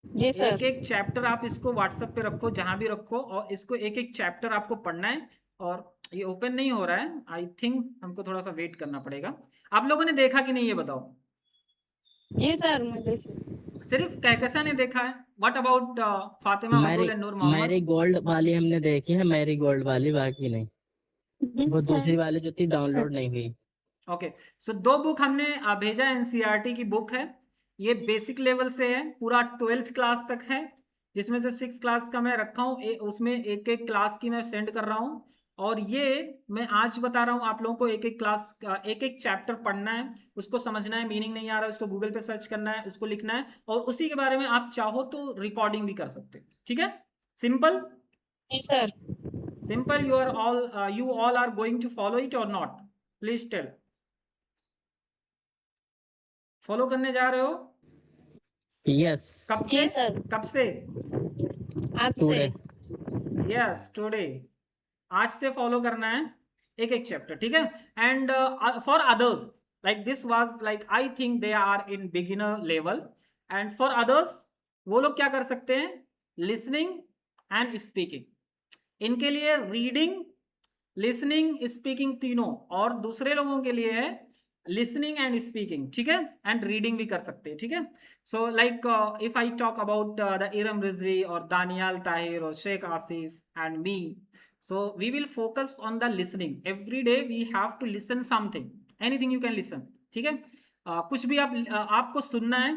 जी सर। एक एक चैप्टर आप इसको व्हाट्सएप पे रखो, जहां भी रखो, और इसको एक एक चैप्टर आपको पढ़ना है। और ये ओपन नहीं हो रहा है, आई थिंक हमको थोड़ा सा वेट करना पड़ेगा। आप लोगों ने देखा कि नहीं ये बताओ? जी सर, मैं देखी। सिर्फ कहकशा ने देखा है? What about Fatima, Abdul and Noor Mohammad? Marigold वाली हमने देखी है, मैरी गोल्ड वाली, बाकी नहीं। वो दूसरी वाली जो थी डाउनलोड नहीं हुई। ओके, सो 2 बुक हमने भेजा। एनसीईआरटी की बुक है, ये बेसिक लेवल से है, पूरा 12th क्लास तक है, जिसमें से 6 क्लास का मैं रखा हूँ। उसमें एक एक क्लास की मैं सेंड कर रहा हूँ। और ये मैं आज बता रहा हूँ आप लोगों को, एक एक क्लास का एक एक चैप्टर पढ़ना है, उसको समझना है। मीनिंग नहीं आ रहा है उसको गूगल पे सर्च करना है, उसको लिखना है, और उसी के बारे में आप चाहो तो रिकॉर्डिंग भी कर सकते हो, ठीक है। सिंपल जी सर। Simple. You all are going to follow it और नॉट? Please tell. फॉलो करने जा रहे हो? यस, कब जी से? सर। कब से? आज टुडे। से। यस, टुडे, आज से फॉलो करना है एक एक चैप्टर, ठीक है। And for others, like this was like I think they are in beginner level. And for others, वो लोग क्या कर सकते हैं, लिसनिंग एंड स्पीकिंग। इनके लिए रीडिंग, लिसनिंग, स्पीकिंग तीनों। और दूसरे लोगों के लिए है लिसनिंग एंड स्पीकिंग, ठीक है, एंड रीडिंग भी कर सकते हैं, ठीक है। So like if I talk about the Iram Rizvi और दानियाल ताहिर और Sheikh Asif and me, so we will focus on the listening. Every day we have to listen something, anything you can listen, ठीक है। कुछ भी आपको सुनना है,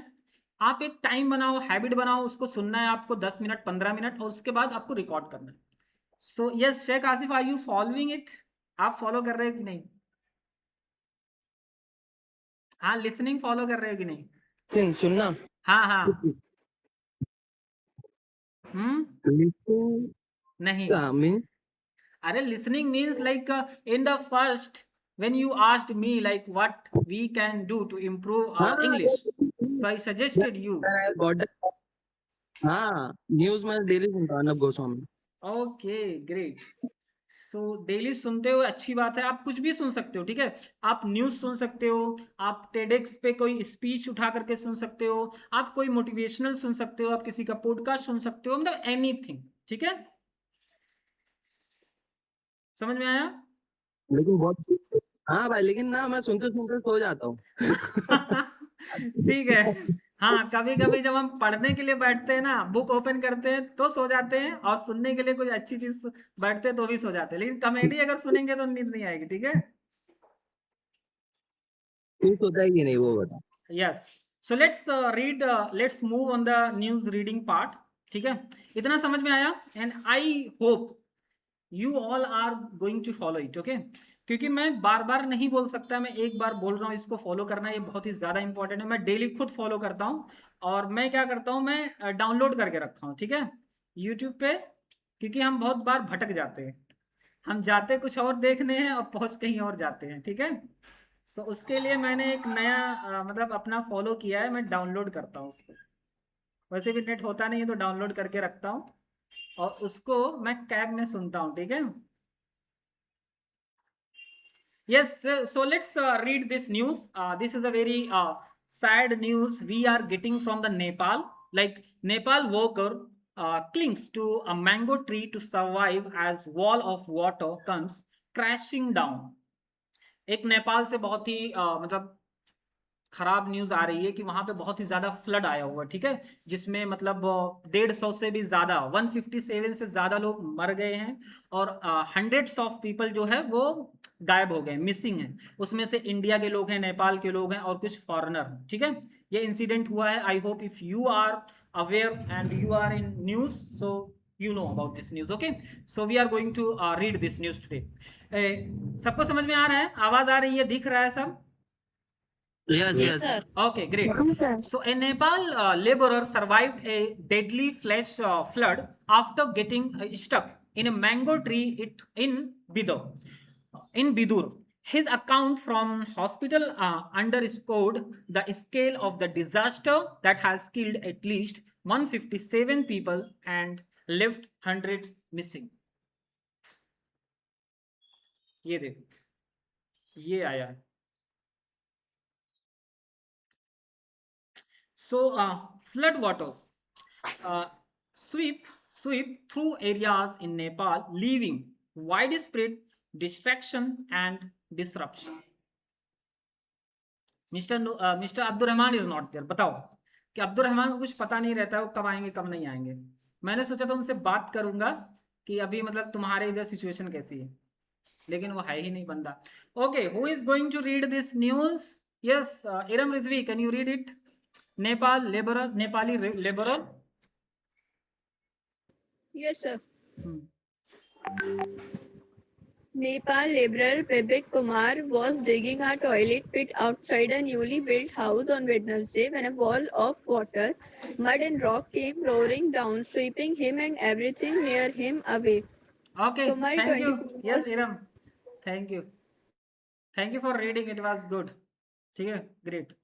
आप एक टाइम बनाओ, हैबिट बनाओ, उसको सुनना है आपको 10 मिनट 15 मिनट, और उसके बाद आपको रिकॉर्ड करना है। So yes Sheikh Asif, are you following it? आप फॉलो कर रहे हो कि नहीं? हाँ, लिसनिंग फॉलो कर रहे हो कि नहीं? सुनना। हाँ हाँ। नहीं, मीन अरे listening means like in the first when you asked me like what we can do to improve our English, so I suggested you. हाँ, न्यूज में डेली सुनता हूँ Arnab Goswami. Okay great. So daily सुनते हो, अच्छी बात है, आप कुछ भी सुन सकते हो, ठीक है। आप न्यूज़ सुन सकते हो, आप टेडेक्स पे कोई स्पीच उठा करके सुन सकते हो, आप कोई मोटिवेशनल सुन सकते हो, आप किसी का पॉडकास्ट सुन सकते हो, मतलब एनीथिंग, ठीक है। समझ में आया? लेकिन बहुत, हाँ भाई, लेकिन ना मैं सुनते सुनते सो जाता हूँ। ठीक है। हाँ, कभी कभी जब हम पढ़ने के लिए बैठते हैं ना, बुक ओपन करते हैं तो सो जाते हैं, और सुनने के लिए कोई अच्छी चीज बैठते हैं तो भी सो जाते हैं, लेकिन कॉमेडी अगर सुनेंगे तो नींद नहीं आएगी, ठीक है। तू सोता है कि नहीं वो बता। Yes, so let's move on the news reading part, ठीक है। इतना समझ में आया, and I hope you all are going to follow it, okay. क्योंकि मैं बार बार नहीं बोल सकता, मैं एक बार बोल रहा हूँ, इसको फॉलो करना ये बहुत ही ज़्यादा इंपॉर्टेंट है। मैं डेली खुद फॉलो करता हूँ, और मैं क्या करता हूँ, मैं डाउनलोड करके रखा हूँ, ठीक है, यूट्यूब पे। क्योंकि हम बहुत बार भटक जाते हैं, हम जाते कुछ और देखने हैं और पहुँच कहीं और जाते हैं, ठीक है। सो उसके लिए मैंने एक नया मतलब अपना फॉलो किया है, मैं डाउनलोड करता हूँ उसको। वैसे भी नेट होता नहीं है तो डाउनलोड करके रखता हूँ, और उसको मैं कैब में सुनता हूँ, ठीक है। Yes, so let's read this news. This is a very sad news we are getting from the Nepal. Like Nepal worker clings to a mango tree to survive as wall of water comes crashing down. एक नेपाल से बहुत ही मतलब खराब news आ रही है कि वहां पे बहुत ही ज्यादा फ्लड आया हुआ है, ठीक है, जिसमें मतलब 150 से भी ज्यादा 157 से ज्यादा लोग मर गए हैं, और हंड्रेड्स ऑफ पीपल जो है वो गायब हो गए, मिसिंग है। उसमें से इंडिया के लोग हैं, नेपाल के लोग हैं, और कुछ फॉरेनर, ठीक है। ये इंसिडेंट हुआ है। I hope if you are aware and you are in news, so you know about this news, okay? So we are going to read this news today. सबको समझ में आ रहा है, आवाज आ रही है, दिख रहा है सब? Yes, Yes, yes. sir. Okay, great. So a Nepal laborer survived a deadly flash flood after getting stuck in a mango tree in Bidur. His account from hospital underscored the scale of the disaster that has killed at least 157 people and left hundreds missing. ये देखो, ये आया है। So flood waters sweep through areas in Nepal, leaving widespread distraction and disruption. Mr. Abdur Rahman is not there. बताओ कि अब्दुल रहमान को कुछ पता नहीं रहता है, वो कब आएंगे कब नहीं आएंगे। मैंने सोचा था उनसे बात करूंगा कि अभी मतलब तुम्हारे इधर सिचुएशन कैसी है, लेकिन वो है ही नहीं बंदा। Okay, who is going to read this news? Yes, Iram Rizvi, can you read it? Nepali laborer. Yes, sir. Nepal laborer Bibek Kumar was digging a toilet pit outside a newly built house on Wednesday when a wall of water, mud and rock came roaring down, sweeping him and everything near him away. Okay, Kumar, thank you. 24 Yes, was- Iram. Thank you. Thank you for reading. It was good. ठीक है, great.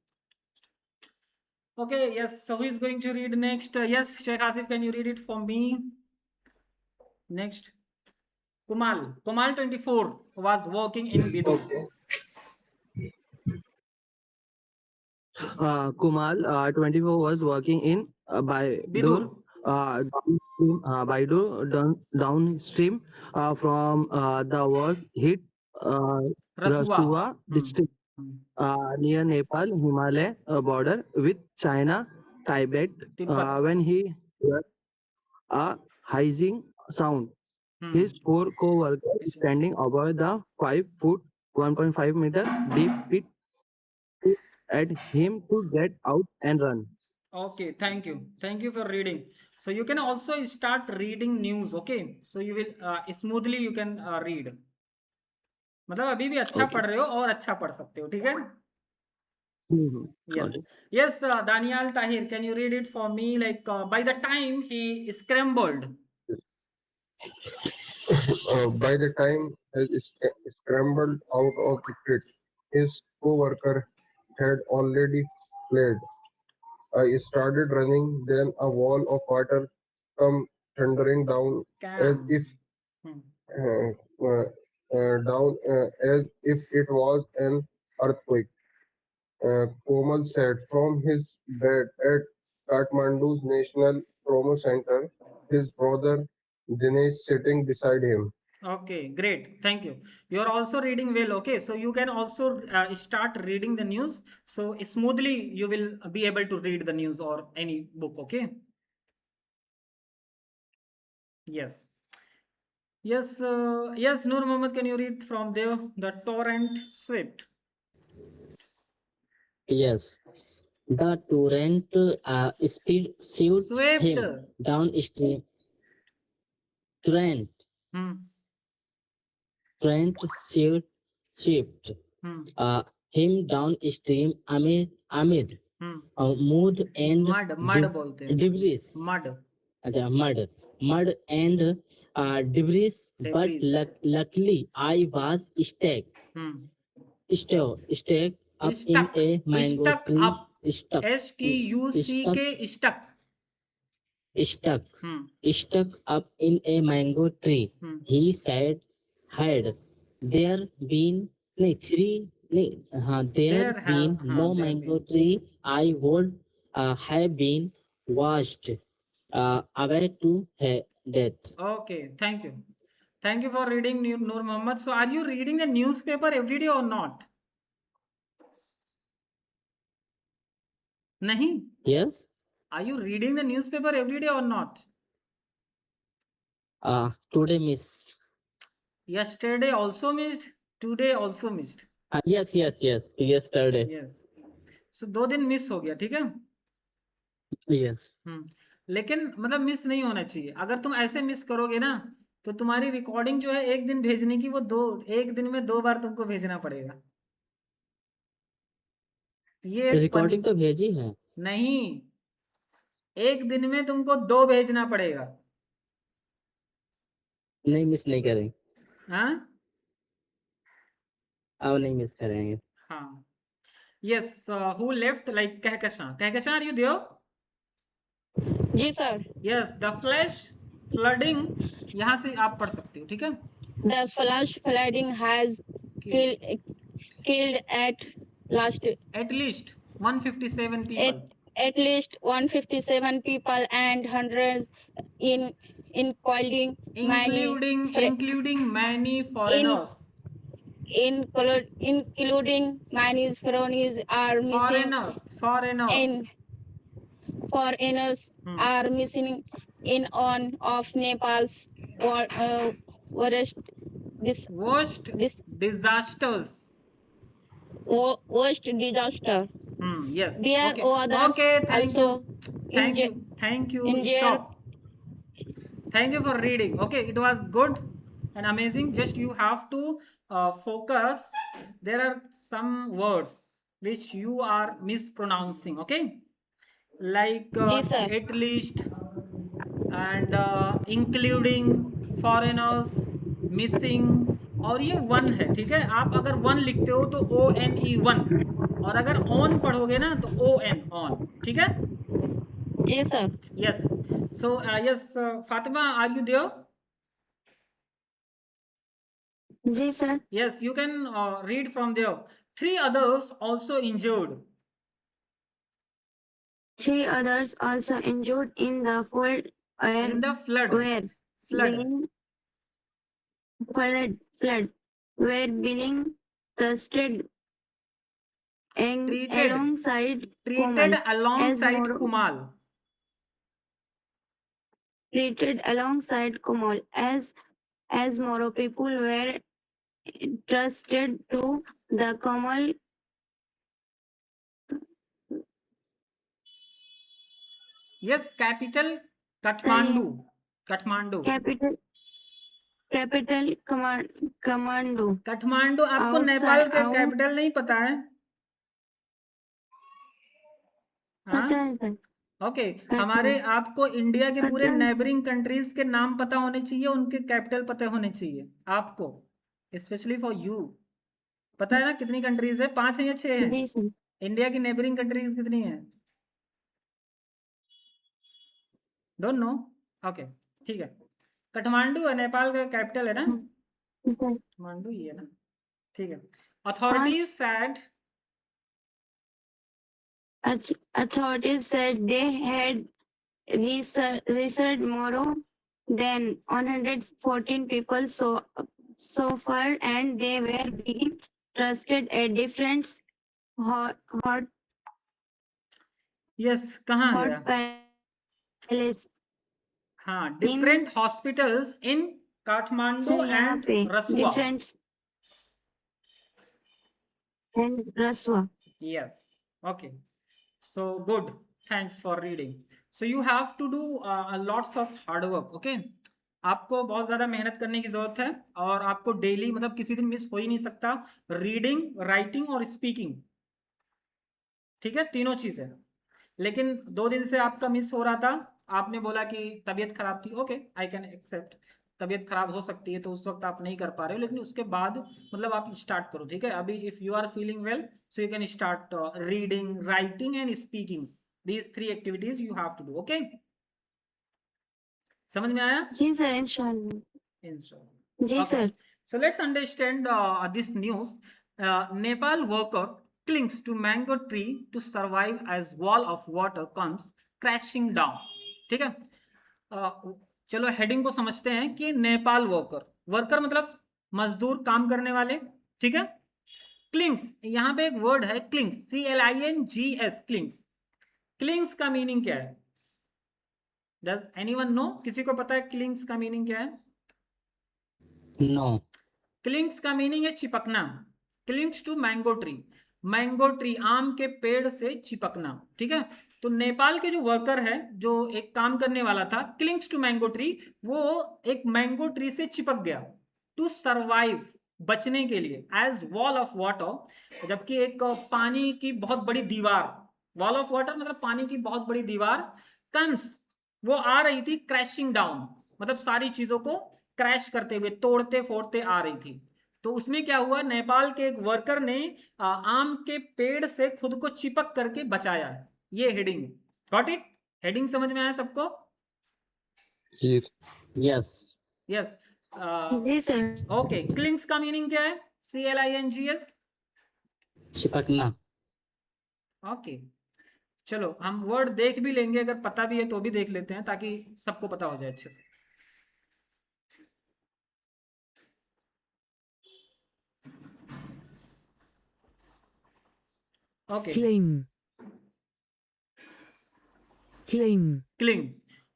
Okay, yes. So who is going to read next? Yes, Sheikh Asif, can you read it for me? Next. Kumal 24 was working in Bidur. Kumal, 24, was working in Bidur. Baidur downstream from the work hit Rasua. Rasua district. near Nepal Himalaya border with China, Tibet. Tibet. When he heard a hissing sound, Hmm. his four co-workers standing above the 5 foot 1.5 meter deep pit at him to get out and run. Okay, thank you. Thank you for reading. So you can also start reading news, okay? So you will smoothly you can read. मतलब अभी भी अच्छा Okay. पढ़ रहे हो और अच्छा पढ़ सकते हो, ठीक है? Mhm. Yes. Okay. Yes, Daniel Tahir, can you read it for me? Like by the time he scrambled. By the time he scrambled out of the pit, his co-worker had already fled. I started running, then a wall of water come thundering down as Cam. if Hmm. uh, uh, as if it was an earthquake. Komal said from his bed at Kathmandu's National Trauma Center, his brother Dinesh sitting beside him. Okay, great. Thank you. You are also reading well. Okay, so you can also start reading the news. So smoothly you will be able to read the news or any book. Okay. Yes. Yes. Yes. Nur Mohammed, can you read from there? The torrent swept. Yes. The torrent speed suit Swept. him downstream. Torrent, Hmm. torrent suit shift Hmm. him downstream amid Hmm. mud and Mud बोलते हैं उसको. debris. Mud. अच्छा, mud and debris. But Debris. luckily I was Hmm. stuck up in Stuck. a mango Stuck tree. up. STUCK stuck. Stuck Hmm. stuck up in a mango tree. Hmm. He said, had there been there been no there mango been. tree, I would have been washed away to death. Okay, thank you. Thank you for reading Nur Muhammad. So, are you reading the newspaper every day or not? Nahi. Yes. Are you reading the newspaper every day or not? Today miss. Yesterday also missed. Today also missed. Yes. Yesterday. Yes. So 2 दिन miss हो गया, ठीक है? Yes. लेकिन मतलब miss नहीं होना चाहिए. अगर तुम ऐसे मिस करोगे ना तो तुम्हारी रिकॉर्डिंग जो है एक दिन भेजने की वो एक दिन में 2 बार तुमको भेजना पड़ेगा. ये रिकॉर्डिंग तो भेजी है. नहीं, एक दिन में तुमको 2 भेजना पड़ेगा. नहीं मिस नहीं करेंगे. हाँ. अब नहीं मिस करेंगे. हाँ. Yes, who left like Kehkashan? Kehkashan, are you there? जी sir. Yes, the flash flooding. यहाँ से आप पढ़ सकते हो, ठीक है? The flash flooding has killed at least 157 people. At least 157 people and hundreds including many foreigners. Including many foreigners are missing. Foreigners are missing in on of Nepal's worst disasters. Worst disaster. Yes. There Okay. are others Okay. Thank also you. Thank you. Stop. Thank you for reading. Okay, it was good and amazing. Just you have to focus. There are some words which you are mispronouncing. Okay, like at least and including foreigners, missing. और ये one है, ठीक है? आप अगर one लिखते हो तो ONE वन, और अगर ऑन पढ़ोगे ना तो ON ऑन, ठीक है? Yes, sir. Yes. So yes, Fatima, are you there? Ji sir. Yes, you can read from there. 3 others also injured. 3 others also injured in the flood. In the flood. Were being trusted Treated alongside treated Komal alongside Moro- Kumal. treated alongside Komal as Moro people were trusted to the Komal Yes, capital Kathmandu. Kathmandu. capital commando Kathmandu आपको नेपाल के capital नहीं पता है? हाँ पता है sir okay हमारे आपको इंडिया के पूरे पता है। नेबरिंग कंट्रीज के नाम पता होने चाहिए, उनके कैपिटल पता होने चाहिए आपको, स्पेशली फॉर यू। पता है ना कितनी कंट्रीज है? 5 है या 6 है? जी सर इंडिया की नेबरिंग कंट्रीज कितनी है? Don't know? ओके ठीक है। काठमांडू है नेपाल का कैपिटल है ना? सर काठमांडू ही है ना? ठीक है। Authorities sad authorities said they had researched more than 114 people so far, and they were being trusted at different hot yes कहाँ गया? palace. हाँ different hospitals in Kathmandu sir यहाँ एंड पे Rasuwa. different and Raswa. Yes. Okay. So good. Thanks for reading. So you have to do lots of hard work. Okay. आपको बहुत ज्यादा मेहनत करने की जरूरत है और आपको डेली मतलब किसी दिन मिस हो ही नहीं सकता रीडिंग, राइटिंग और स्पीकिंग। ठीक है, तीनों चीजें। लेकिन 2 दिन से आपका मिस हो रहा था, आपने बोला कि तबीयत खराब थी। ओके आई कैन एक्सेप्ट, तबीयत खराब हो सकती है तो उस वक्त आप नहीं कर पा रहे हो, लेकिन उसके बाद मतलब आप स्टार्ट करो। ठीक है, अभी if you are feeling well so you can start reading, writing and speaking. These 3 activities you have to do. Okay, समझ में आया? जी सर इंशाल्लाह। जी Okay. Sir So let's understand this news. Nepal worker clings to mango tree to survive as wall of water comes crashing down. ठीक है, चलो heading को समझते हैं कि नेपाल वर्कर, वर्कर मतलब मजदूर, काम करने वाले। ठीक है, क्लिंग्स, यहाँ पे एक वर्ड है क्लिंग्स, CLINGS, क्लिंग्स। क्लिंग्स का मीनिंग क्या है? Does anyone know? किसी को पता है क्लिंग्स का मीनिंग क्या है? नो। क्लिंग्स का मीनिंग है चिपकना। Clings to mango tree, mango tree आम के पेड़ से चिपकना। ठीक है, तो नेपाल के जो वर्कर है, जो एक काम करने वाला था, क्लिंग्स टू मैंगो ट्री, वो एक मैंगो ट्री से चिपक गया टू सर्वाइव, बचने के लिए, एज वॉल ऑफ वाटर, जबकि एक पानी की बहुत बड़ी दीवार, वॉल ऑफ वाटर मतलब पानी की बहुत बड़ी दीवार, कम्स, वो आ रही थी क्रैशिंग डाउन, मतलब सारी चीजों को क्रैश करते हुए, तोड़ते फोड़ते आ रही थी। तो उसमें क्या हुआ, नेपाल के एक वर्कर ने आम के पेड़ से खुद को चिपक करके बचाया है। ये हेडिंग, गॉट इट? हेडिंग समझ में आया सबको? Yes. यस। यस। जी सर ओके, क्लिंग्स का मीनिंग क्या है? CLINGS, चिपकना। ओके चलो हम वर्ड देख भी लेंगे, अगर पता भी है तो भी देख लेते हैं ताकि सबको पता हो जाए अच्छे से। Okay. Cling.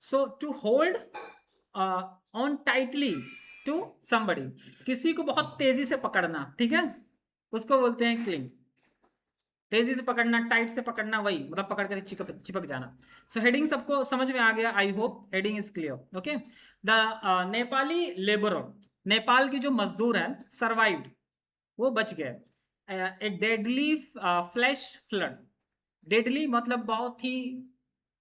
So to hold on tightly to somebody, किसी को बहुत तेजी से पकड़ना। ठीक है, उसको बोलते हैं क्लिंग। तेजी से पकड़ना, टाइट से पकड़ना, वही मतलब पकड़ कर चिपक जाना। सो हेडिंग सबको समझ में आ गया? I hope heading is clear. Okay, the Nepali labourer, Nepal की जो मजदूर है, सर्वाइव्ड, वो बच गए। ए डेडली फ्लैश फ्लड, डेडली मतलब बहुत ही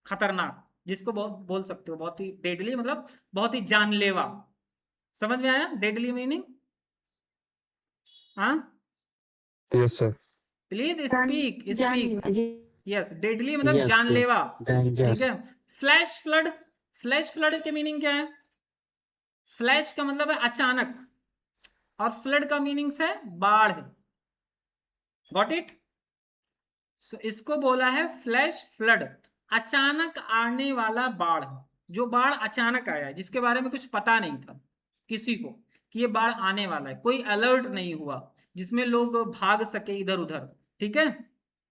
खतरनाक, जिसको बहुत बोल सकते हो बहुत ही डेडली मतलब बहुत ही जानलेवा। समझ में आया डेडली मीनिंग? हाँ Yes, sir. Please speak speak. जी यस, डेडली मतलब Yes, जानलेवा। डेंजरस। ठीक है, फ्लैश फ्लड, फ्लैश फ्लड के मीनिंग क्या है? फ्लैश का मतलब है अचानक, और फ्लड का मीनिंग है बाढ़। Got it? सो इसको बोला है फ्लैश फ्लड, अचानक आने वाला बाढ़। जो बाढ़ अचानक आया, जिसके बारे में कुछ पता नहीं था किसी को कि ये बाढ़ आने वाला है, कोई अलर्ट नहीं हुआ जिसमें लोग भाग सके इधर उधर। ठीक है,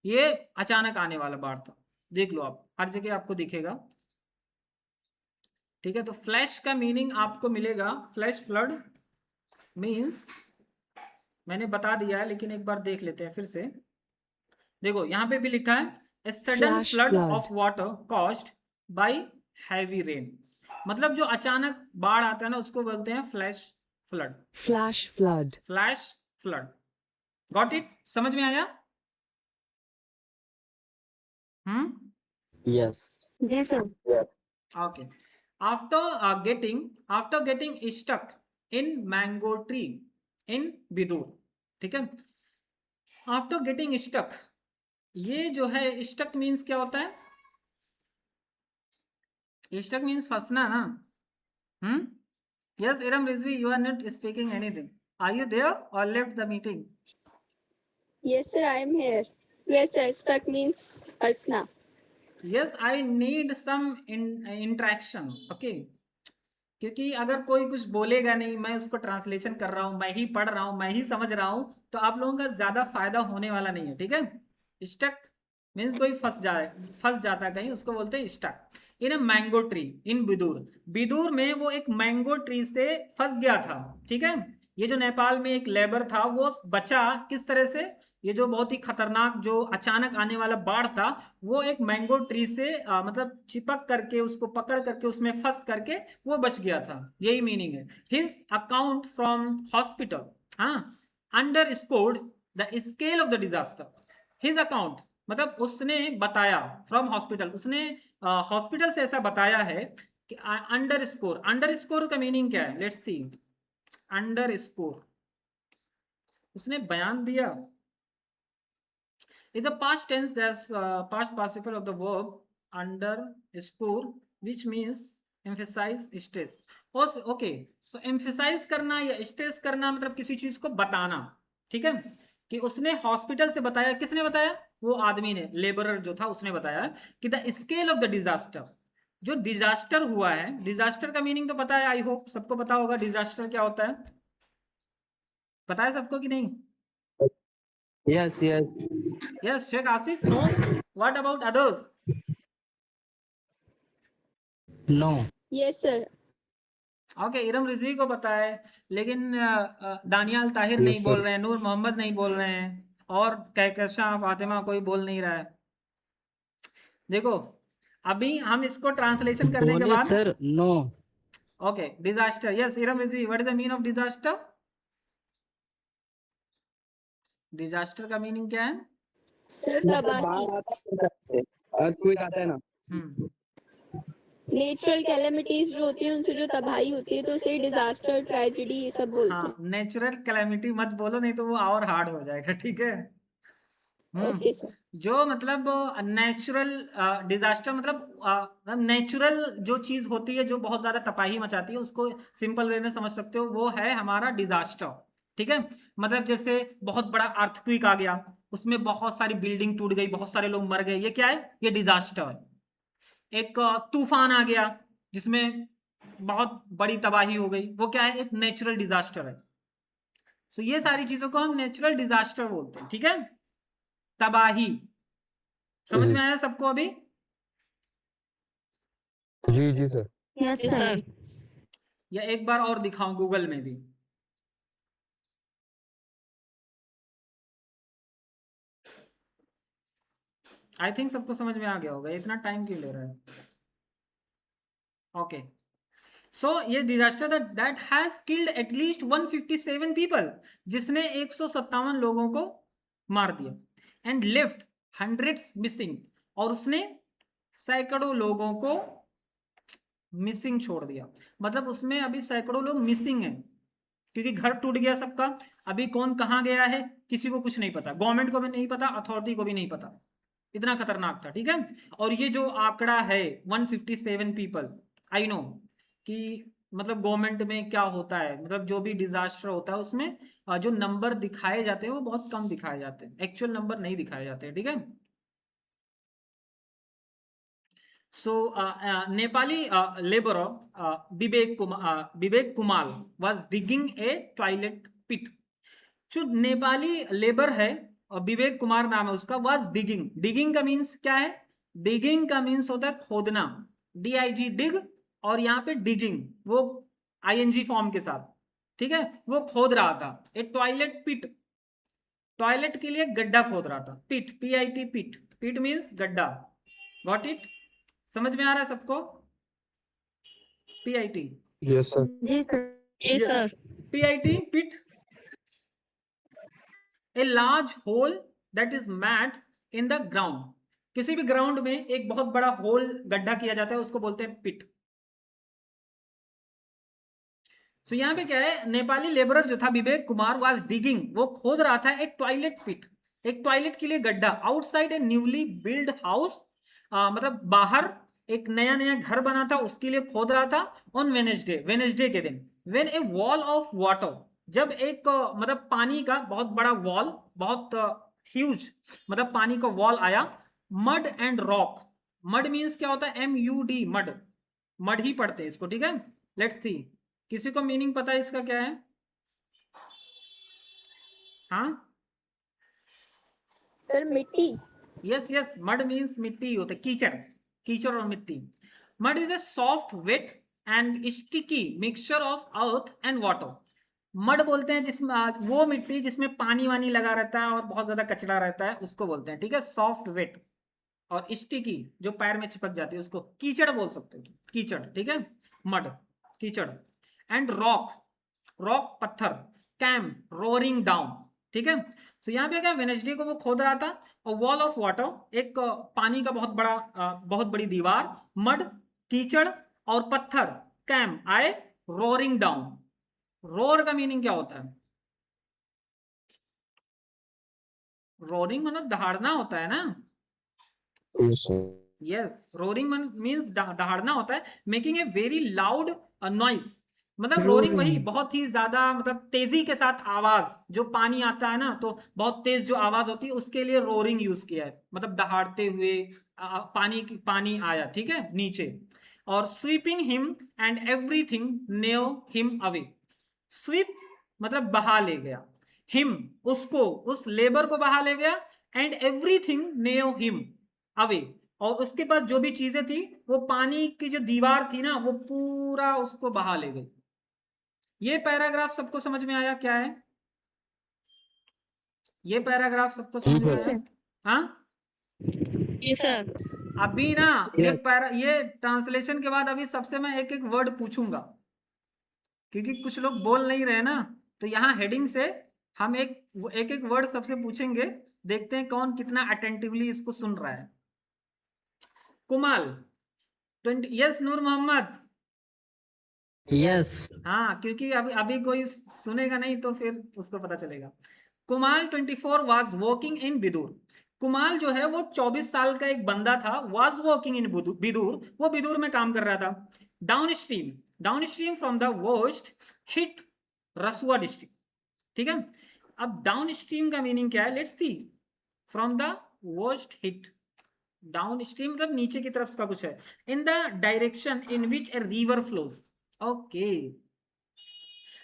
ये अचानक आने वाला बाढ़ था, देख लो आप, हर जगह आपको दिखेगा। ठीक है, तो फ्लैश का मीनिंग आपको मिलेगा, फ्लैश फ्लड मीन्स, मैंने बता दिया है लेकिन एक बार देख लेते हैं फिर से। देखो यहाँ पे भी लिखा है a sudden Flash flood flood. Of water caused by heavy rain, मतलब जो अचानक बाढ़ आता है ना उसको बोलते हैं flash flood, Flash flood. Flash flood. Got it? समझ में आया? Yes. Ji sir. Okay. After getting stuck in mango tree in Bidur, ठीक है? After getting stuck, ये जो है stuck means क्या होता है? Stuck means फंसना ना? Yes, Iram Rizvi, you are not speaking anything. Are you there or left the meeting? Yes, sir, I am here. Yes, sir, stuck means asna. Yes, I need some interaction. Okay. क्योंकि अगर कोई कुछ बोलेगा नहीं, मैं उसको translation कर रहा हूँ, मैं ही पढ़ रहा हूँ, मैं ही समझ रहा हूँ, तो आप लोगों का ज्यादा फायदा होने वाला नहीं है। ठीक है, स्टक मीन्स कोई फंस जाता कहीं, उसको बोलते हैं stuck. In a mango tree in बिदूर, बिदूर में वो एक मैंगो ट्री से फंस गया था। ठीक है, ये जो नेपाल में एक लेबर था वो बचा किस तरह से, ये जो बहुत ही खतरनाक जो अचानक आने वाला बाढ़ था, वो एक मैंगो ट्री से मतलब चिपक करके, उसको पकड़ करके, उसमें फंस करके वो बच गया था, यही मीनिंग है। हिज अकाउंट फ्रॉम हॉस्पिटल, हाँ, under scored the scale of the disaster. His account मतलब उसने बताया, फ्रॉम हॉस्पिटल, उसने हॉस्पिटल से ऐसा बताया है कि अंडर स्कोर का मीनिंग क्या है? लेट्स सी, अंडर स्कोर उसने बयान दिया is the past tense, that's past participle of the verb underscore, which means emphasize, stress. Okay, so emphasize करना या stress करना मतलब किसी चीज को बताना। ठीक है, कि उसने हॉस्पिटल से बताया, किसने बताया? वो आदमी ने, लेबरर जो था उसने बताया कि the scale of the disaster, जो डिजास्टर हुआ है, डिजास्टर का मीनिंग तो पता है, आई होप सबको पता होगा डिजास्टर क्या होता है, पता है सबको कि नहीं? Yes, yes. Yes, Sheikh Asif knows. What about others? No. Yes, sir. Okay, Iram Rizvi को पता है, लेकिन दानियाल ताहिर Yes, नहीं बोल sir. रहे हैं, नूर मोहम्मद नहीं बोल रहे हैं, और कहकशां फातिमा कोई बोल नहीं रहा है। देखो अभी हम इसको ट्रांसलेशन करने के बोले बाद, sir no. Okay, disaster, yes Iram Rizvi, what is the mean of disaster? Disaster का मीनिंग क्या है? Sir, तबाही। अर्थक्वेक आता है ना, नेचुरल कैलेमिटीज जो होती है उनसे जो तबाही होती है तो उसे डिजास्टर, ट्रेजेडी ये सब बोलते हाँ, हैं। नेचुरल कैलेमिटी मत बोलो, नहीं तो वो और हार्ड हो जाएगा। ठीक है, ओके सर। जो मतलब नेचुरल डिजास्टर मतलब नेचुरल जो चीज होती है जो बहुत ज्यादा तबाही मचाती है, उसको सिंपल वे में समझ सकते हो, वो है हमारा डिजास्टर। ठीक है, मतलब जैसे बहुत बड़ा अर्थक्वेक आ गया, उसमें बहुत सारी बिल्डिंग टूट गई, बहुत सारे लोग मर गए, ये क्या है? ये डिजास्टर है। एक तूफान आ गया जिसमें बहुत बड़ी तबाही हो गई, वो क्या है? एक नेचुरल डिजास्टर है। सो ये सारी चीजों को हम नेचुरल डिजास्टर बोलते हैं। ठीक है, तबाही, समझ में आया सबको अभी? जी जी सर। Yes sir. या एक बार और दिखाऊं गूगल में भी? आई थिंक सबको समझ में आ गया होगा, इतना टाइम क्यों ले रहा है? ओके, सो ये disaster that has killed at least 157 people, जिसने 157 लोगों को मार दिया, एंड लेफ्ट हंड्रेड्स मिसिंग, और उसने सैकड़ों लोगों को मिसिंग छोड़ दिया। मतलब उसमें अभी सैकड़ों लोग मिसिंग हैं, क्योंकि घर टूट गया सबका, अभी कौन कहाँ गया है किसी को कुछ नहीं पता, गवर्नमेंट को भी नहीं पता, अथॉरिटी को भी नहीं पता, इतना खतरनाक था। ठीक है, और ये जो आंकड़ा है 157 पीपल, आई नो कि मतलब गवर्नमेंट में क्या होता है, मतलब जो भी डिजास्टर होता है उसमें जो नंबर दिखाए जाते हैं वो बहुत कम दिखाए जाते हैं, एक्चुअल नंबर नहीं दिखाए जाते हैं। ठीक है, so Nepali laborer Vivek Kumal was digging a toilet pit. जो नेपाली लेबर है विवेक कुमार नाम है उसका, वाज डिगिंग। डिगिंग का मीन्स क्या है? डिगिंग का मीन्स होता है खोदना, DIG डिग, और यहाँ पे डिगिंग वो ING फॉर्म के साथ, ठीक है। वो खोद रहा था ए टॉयलेट पिट, टॉयलेट के लिए गड्ढा खोद रहा था। Pit, PIT pit, pit means गड्ढा। Got it? समझ में आ रहा है सबको? PIT, Yes, sir. जी सर। जी Yes. Sir. PIT pit, a large hole that is made in the ground. किसी भी ग्राउंड में एक बहुत बड़ा होल, गड्ढा किया जाता है, उसको बोलते हैं पिट। सो यहाँ पे क्या है, नेपाली लेबरर जो था विवेक कुमार वाज डिगिंग, वो खोद रहा था एक टॉयलेट पिट, एक टॉयलेट के लिए गड्ढा, outside a newly build house, मतलब बाहर एक नया नया घर बना था उसके लिए खोद रहा था। ऑन वेनेसडे, वेनेसडे के दिन, when a wall of water, जब एक मतलब पानी का बहुत बड़ा वॉल, बहुत ह्यूज मतलब पानी का वॉल आया। Mud and rock, mud means क्या होता है? MUD, मड, मड ही पढ़ते हैं इसको, ठीक है। लेट्स सी, किसी को मीनिंग पता है इसका क्या है? हाँ सर मिट्टी। यस यस, मड मीन्स मिट्टी होता है, कीचड़, कीचड़ और मिट्टी। Mud is a soft wet and sticky mixture of earth and water. Mud बोलते हैं जिसमें वो मिट्टी जिसमें पानी वानी लगा रहता है और बहुत ज्यादा कचरा रहता है, उसको बोलते हैं, ठीक है। सॉफ्ट वेट और स्टिकी जो पैर में चिपक जाती है उसको कीचड़ बोल सकते हो, कीचड़, ठीक है। मड, कीचड़। एंड रॉक, रॉक पत्थर। कैम, रोरिंग डाउन, ठीक है। सो यहाँ पे क्या, वेनेसडे को वो खोद रहा था। और वॉल ऑफ वाटर, एक पानी का बहुत बड़ा बहुत बड़ी दीवार। मड, कीचड़ और पत्थर, कैम आए, रोरिंग डाउन। रोर का मीनिंग क्या होता है? रोरिंग मतलब दहाड़ना होता है ना। Yes, sir. Yes, roaring means दहाड़ना होता है। Making a very loud noise, मतलब रोरिंग वही बहुत ही ज्यादा मतलब तेजी के साथ आवाज, जो पानी आता है ना तो बहुत तेज जो आवाज होती है उसके लिए रोरिंग यूज किया है, मतलब दहाड़ते हुए पानी आया, ठीक है, नीचे। और sweeping him and everything near him away. Sweep मतलब बहा ले गया, हिम उसको, उस लेबर को बहा ले गया, and everything near him away, और उसके पास जो भी चीजें थी, वो पानी की जो दीवार थी ना वो पूरा उसको बहा ले गई। ये पैराग्राफ सबको समझ में आया क्या है? ये पैराग्राफ सबको समझ में आया? हाँ, जी सर। अभी ना ये ट्रांसलेशन के बाद अभी सबसे मैं एक एक वर्ड पूछूंगा, क्योंकि कुछ लोग बोल नहीं रहे ना, तो यहाँ हेडिंग से हम एक एक वर्ड सबसे पूछेंगे, देखते हैं कौन कितना अटेंटिवली इसको सुन रहा है। Kumal 20, yes Noor Mohammad, yes. हाँ, क्योंकि अभी कोई सुनेगा नहीं तो फिर उसको पता चलेगा। Kumal 24 was working in Bidur. Kumal जो है वो 24 साल का एक बंदा था। वाज वर्किंग इन बिदूर, वो बिदूर में काम कर रहा था। Down stream from the worst hit Rasuwa district, ठीक है। अब डाउन स्ट्रीम का मीनिंग क्या है? Let's see. From the worst hit, down stream मतलब नीचे की तरफ का कुछ है। In the direction in which a river flows, okay.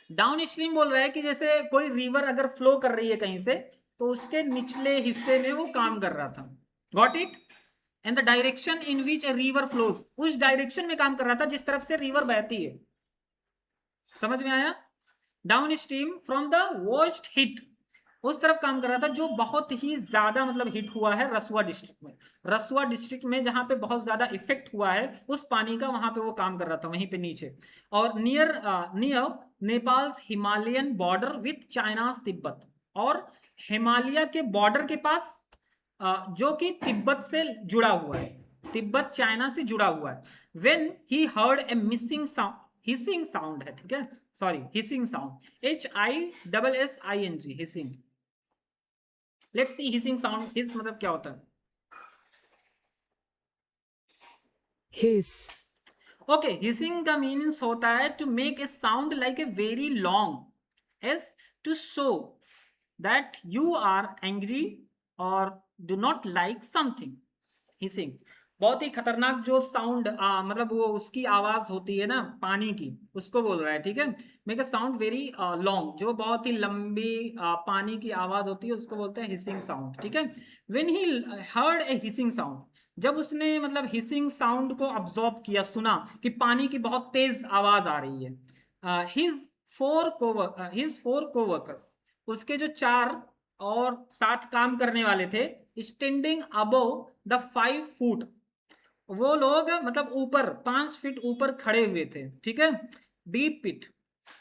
Down stream बोल रहा है कि जैसे कोई रिवर अगर फ्लो कर रही है कहीं से, तो उसके निचले हिस्से में वो काम कर रहा था। Got it? And the direction in which a river flows, उस डायरेक्शन में काम कर रहा था जिस तरफ से रिवर बहती है। समझ में आया? Down stream from the worst hit, उस तरफ काम कर रहा था जो बहुत ही ज्यादा मतलब हिट हुआ है रसुआ डिस्ट्रिक्ट में। रसुआ डिस्ट्रिक्ट में जहां पे बहुत ज्यादा इफेक्ट हुआ है उस पानी का, वहां पे वो काम कर रहा था, वहीं पे नीचे। और near Nepals Himalayan border with China's Tibet, और हिमालय के बॉर्डर के पास जो कि तिब्बत से जुड़ा हुआ है, तिब्बत चाइना से जुड़ा हुआ है। When he heard a missing sound, hissing sound है, ठीक है, sorry, hissing sound, HISSING, hissing. Let's see hissing sound, hiss मतलब क्या होता है? Hiss. ओके, हिसिंग का मीनिंग होता है to make a sound like a very long, s to show that you are angry और do not like something. Hissing बहुत ही खतरनाक जो साउंड मतलब वो उसकी आवाज होती है ना पानी की, उसको बोल रहा है, ठीक है। Make a sound very long, जो बहुत ही लंबी पानी की आवाज होती है उसको बोलते हैं हिसिंग साउंड, ठीक है। When he heard A hissing sound, जब उसने मतलब हिसिंग साउंड को ऑब्जॉर्व किया, सुना कि पानी की बहुत तेज आवाज आ रही है, हिज फोर कोवर्कर्स, उसके जो 4 और 7 काम करने वाले थे, स्टैंडिंग अबव द 5 फुट, वो लोग मतलब ऊपर 5 फीट ऊपर खड़े हुए थे, ठीक है। डीप पिट,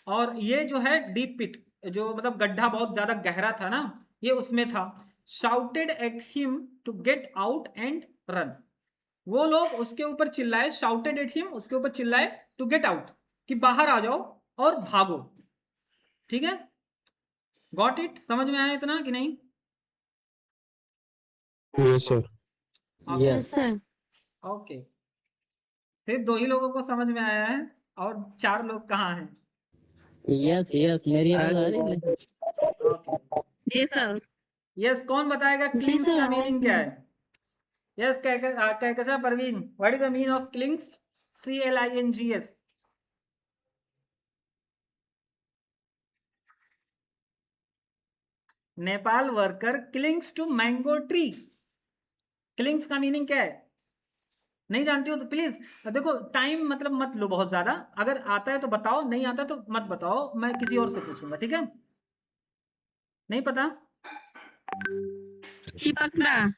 और ये जो है डीप पिट, जो मतलब गड्ढा बहुत ज्यादा गहरा था ना, ये उसमें था। Shouted at him to get out and run, वो लोग उसके ऊपर चिल्लाए, शाउटेड एट हिम, उसके ऊपर चिल्लाए, टू गेट आउट, कि बाहर आ जाओ और भागो, ठीक है। गॉट इट, समझ में आया इतना कि नहीं? Yes, sir. Okay yes sir. Okay, सिर्फ 2 ही लोगों को समझ में आया है, और 4 लोग कहाँ हैं? यस यस, मेरी आवाज आ रही है? ओके जी सर। यस, कौन बताएगा जी क्लिंग्स सर, का आवाज मीनिंग क्या है? Yes, Kehkasha Parveen, what is the mean of clings? CLINGS। Nepal worker clings to mango tree, clings का मीनिंग क्या है? नहीं जानती हो तो प्लीज देखो, टाइम मतलब मत लो बहुत ज्यादा, अगर आता है तो बताओ, नहीं आता तो मत बताओ, मैं किसी और से पूछूंगा, ठीक है। नहीं पता? चिपकना।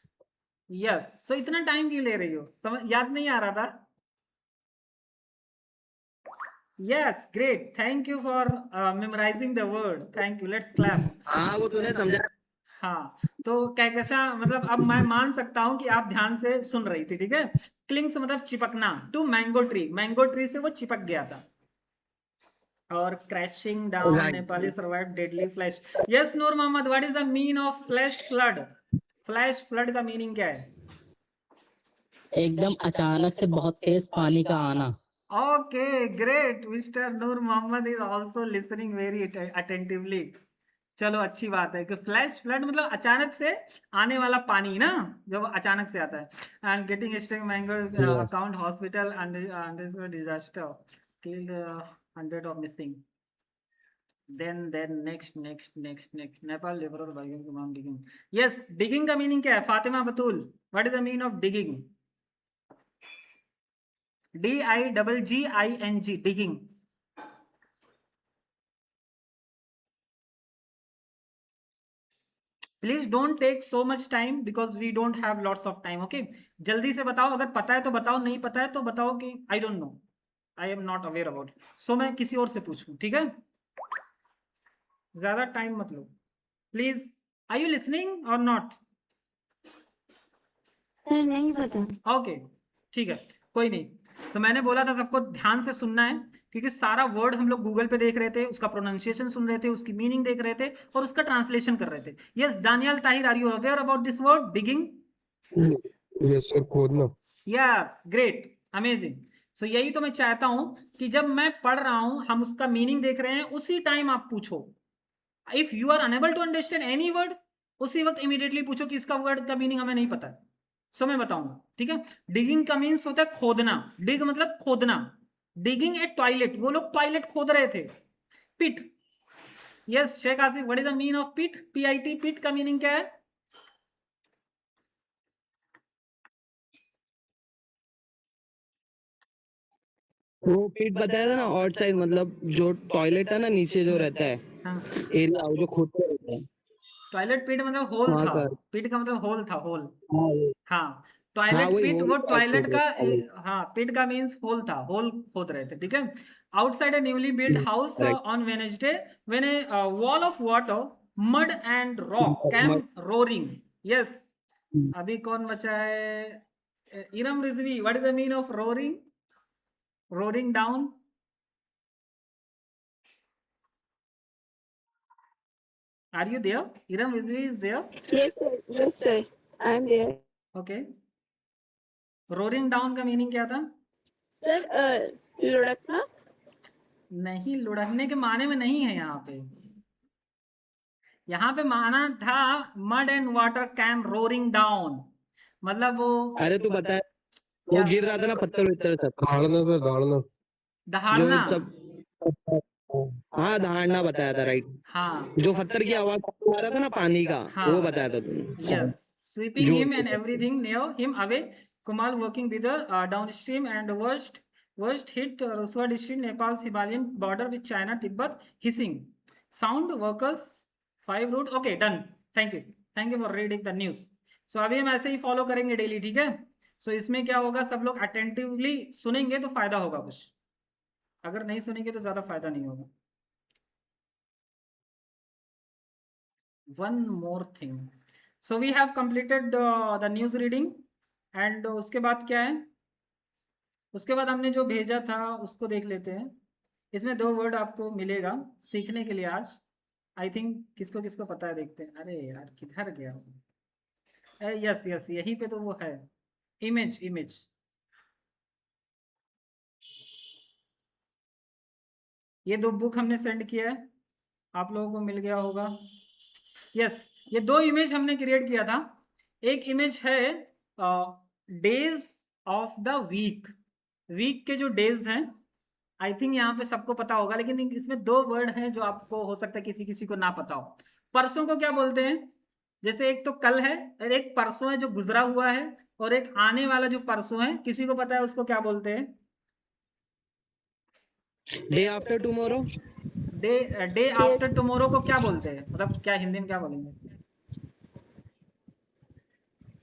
यस, सो इतना टाइम क्यों ले रही हो, समझ याद नहीं आ रहा था? Yes, great, thank you for memorising the word, thank you, let's clap. हाँ वो तूने समझा। हाँ, तो कहकशा मतलब अब मैं मान सकता हूँ कि आप ध्यान से सुन रही थी, ठीक है। क्लिंग्स मतलब चिपकना, to mango tree, mango tree से वो चिपक गया था। और crashing down, right. Nepali survive deadly flash. Yes Noor Mohammad, what is the mean of flash flood? Flash flood का मीनिंग क्या है? एकदम अचानक से बहुत तेज पानी का आना। Okay great, mister Noor Mohammad is also listening very attentively. चलो अच्छी बात है कि फ्लैश फ्लड मतलब अचानक से आने वाला पानी ना, जब अचानक से आता है। And getting string mango Yes. Account hospital under disaster killed 100 of missing. then next Nepal liberal by digging. Yes, digging का मीनिंग क्या है? Fatima Batool, what is the meaning of digging? DIGGING, digging. Please don't take so much time because we don't have lots of time, okay. जल्दी से बताओ, अगर पता है तो बताओ, नहीं पता है तो बताओ कि I don't know, I am not aware about, so मैं किसी और से पूछूं, ठीक है। ज्यादा टाइम मत लो प्लीज। आर यू लिसनिंग और नॉट? सर नहीं पता। ओके ठीक है, कोई नहीं। तो मैंने बोला था सबको ध्यान से सुनना है, क्योंकि सारा वर्ड हम लोग गूगल पे देख रहे थे, उसका प्रोनाउंसिएशन सुन रहे थे, उसकी मीनिंग देख रहे थे, और उसका ट्रांसलेशन कर रहे थे। Yes Daniyal Tahir, are you aware about this word digging? Yes, sir. खोदना. Yes great, amazing. सो यही तो मैं चाहता हूं कि जब मैं पढ़ रहा हूं, हम उसका मीनिंग देख रहे हैं, उसी टाइम आप पूछो। If you are unable to understand any word, उसी वक्त इमीडिएटली पूछो कि इसका वर्ड का मीनिंग हमें नहीं पता है, सो मैं बताऊंगा, ठीक है। डिगिंग का मीन्स होता है खोदना, डिग मतलब खोदना। डिगिंग ए टॉयलेट, वो लोग टॉयलेट खोद रहे थे। Pit, yes Sheikh Asif, what is the mean of pit? PIT, pit का मीनिंग क्या है? वो पीठ बताया था ना, आउटसाइड मतलब जो टॉयलेट है ना, नीचे जो रहता है हाँ, एरिया, वो जो खोदते रहते हैं टॉयलेट पिट मतलब होल वहाँ था, का। पिट का मतलब होल था, होल। हाँ हाँ, हाँ टॉयलेट वही पिट, होल वो टॉयलेट खोद का रहे थे। हाँ, पिट का मीन्स होल था, होल खोद रहे थे, ठीक है। Outside a newly build house Correct. On Wednesday when a wall of water, mud and rock came roaring. Yes, अभी कौन बचा है? Iram Rizvi, what is the mean of roaring? Roaring down. Are you there? Iram Rizvi is there? Yes, sir. Yes, sir. I am there. Okay, roaring down का meaning क्या था? Sir, लुढ़कना. नहीं, लुढ़कने के माने में नहीं है यहाँ पे। यहाँ पे माना था mud and water came roaring down, मतलब वो अरे तू बता। क्या? गिर रहा था ना पत्थर उत्तर सब, दहाड़ना था, दहाड़ना। जो दहाड़ना। सब, हाँ दहाड़ना बताया था, राइट। हाँ जो पत्थर की आवाज आ रहा था ना पानी का, वो हाँ, बताया था तुमने शायद। yes, sweeping जोर him से and everything near him away. Kumal walking with her downstream and worst hit Ruswa district, Nepal's Himalayan border with China, Tibet, hissing. Sound workers 5 route. Okay, done. Thank you. Thank you for reading the news. So अभी हम ऐसे ही follow करेंगे daily, ठीक है? सो इसमें क्या होगा, सब लोग अटेंटिवली सुनेंगे तो फायदा होगा कुछ, अगर नहीं सुनेंगे तो ज्यादा फायदा नहीं होगा. One more thing. So we have completed the news reading and उसके बाद क्या है, उसके बाद हमने जो भेजा था उसको देख लेते हैं. इसमें 2 वर्ड आपको मिलेगा सीखने के लिए आज. आई थिंक किसको किसको पता है, देखते हैं. अरे यार किधर गया? यस यस, यहीं पे तो वो है. Image, image. ये 2 बुक हमने सेंड किया है, आप लोगों को मिल गया होगा. यस, ये 2 इमेज हमने क्रिएट किया था. एक इमेज है days of the week. Week के जो डेज हैं, आई थिंक यहाँ पे सबको पता होगा, लेकिन इसमें 2 वर्ड हैं जो आपको हो सकता है किसी किसी को ना पता हो. परसों को क्या बोलते हैं? जैसे एक तो कल है और एक परसों है जो गुजरा हुआ है, और एक आने वाला जो परसों है, किसी को पता है उसको क्या बोलते हैं? Day after tomorrow. Day after tomorrow को क्या बोलते हैं, मतलब क्या हिंदी में क्या बोलेंगे?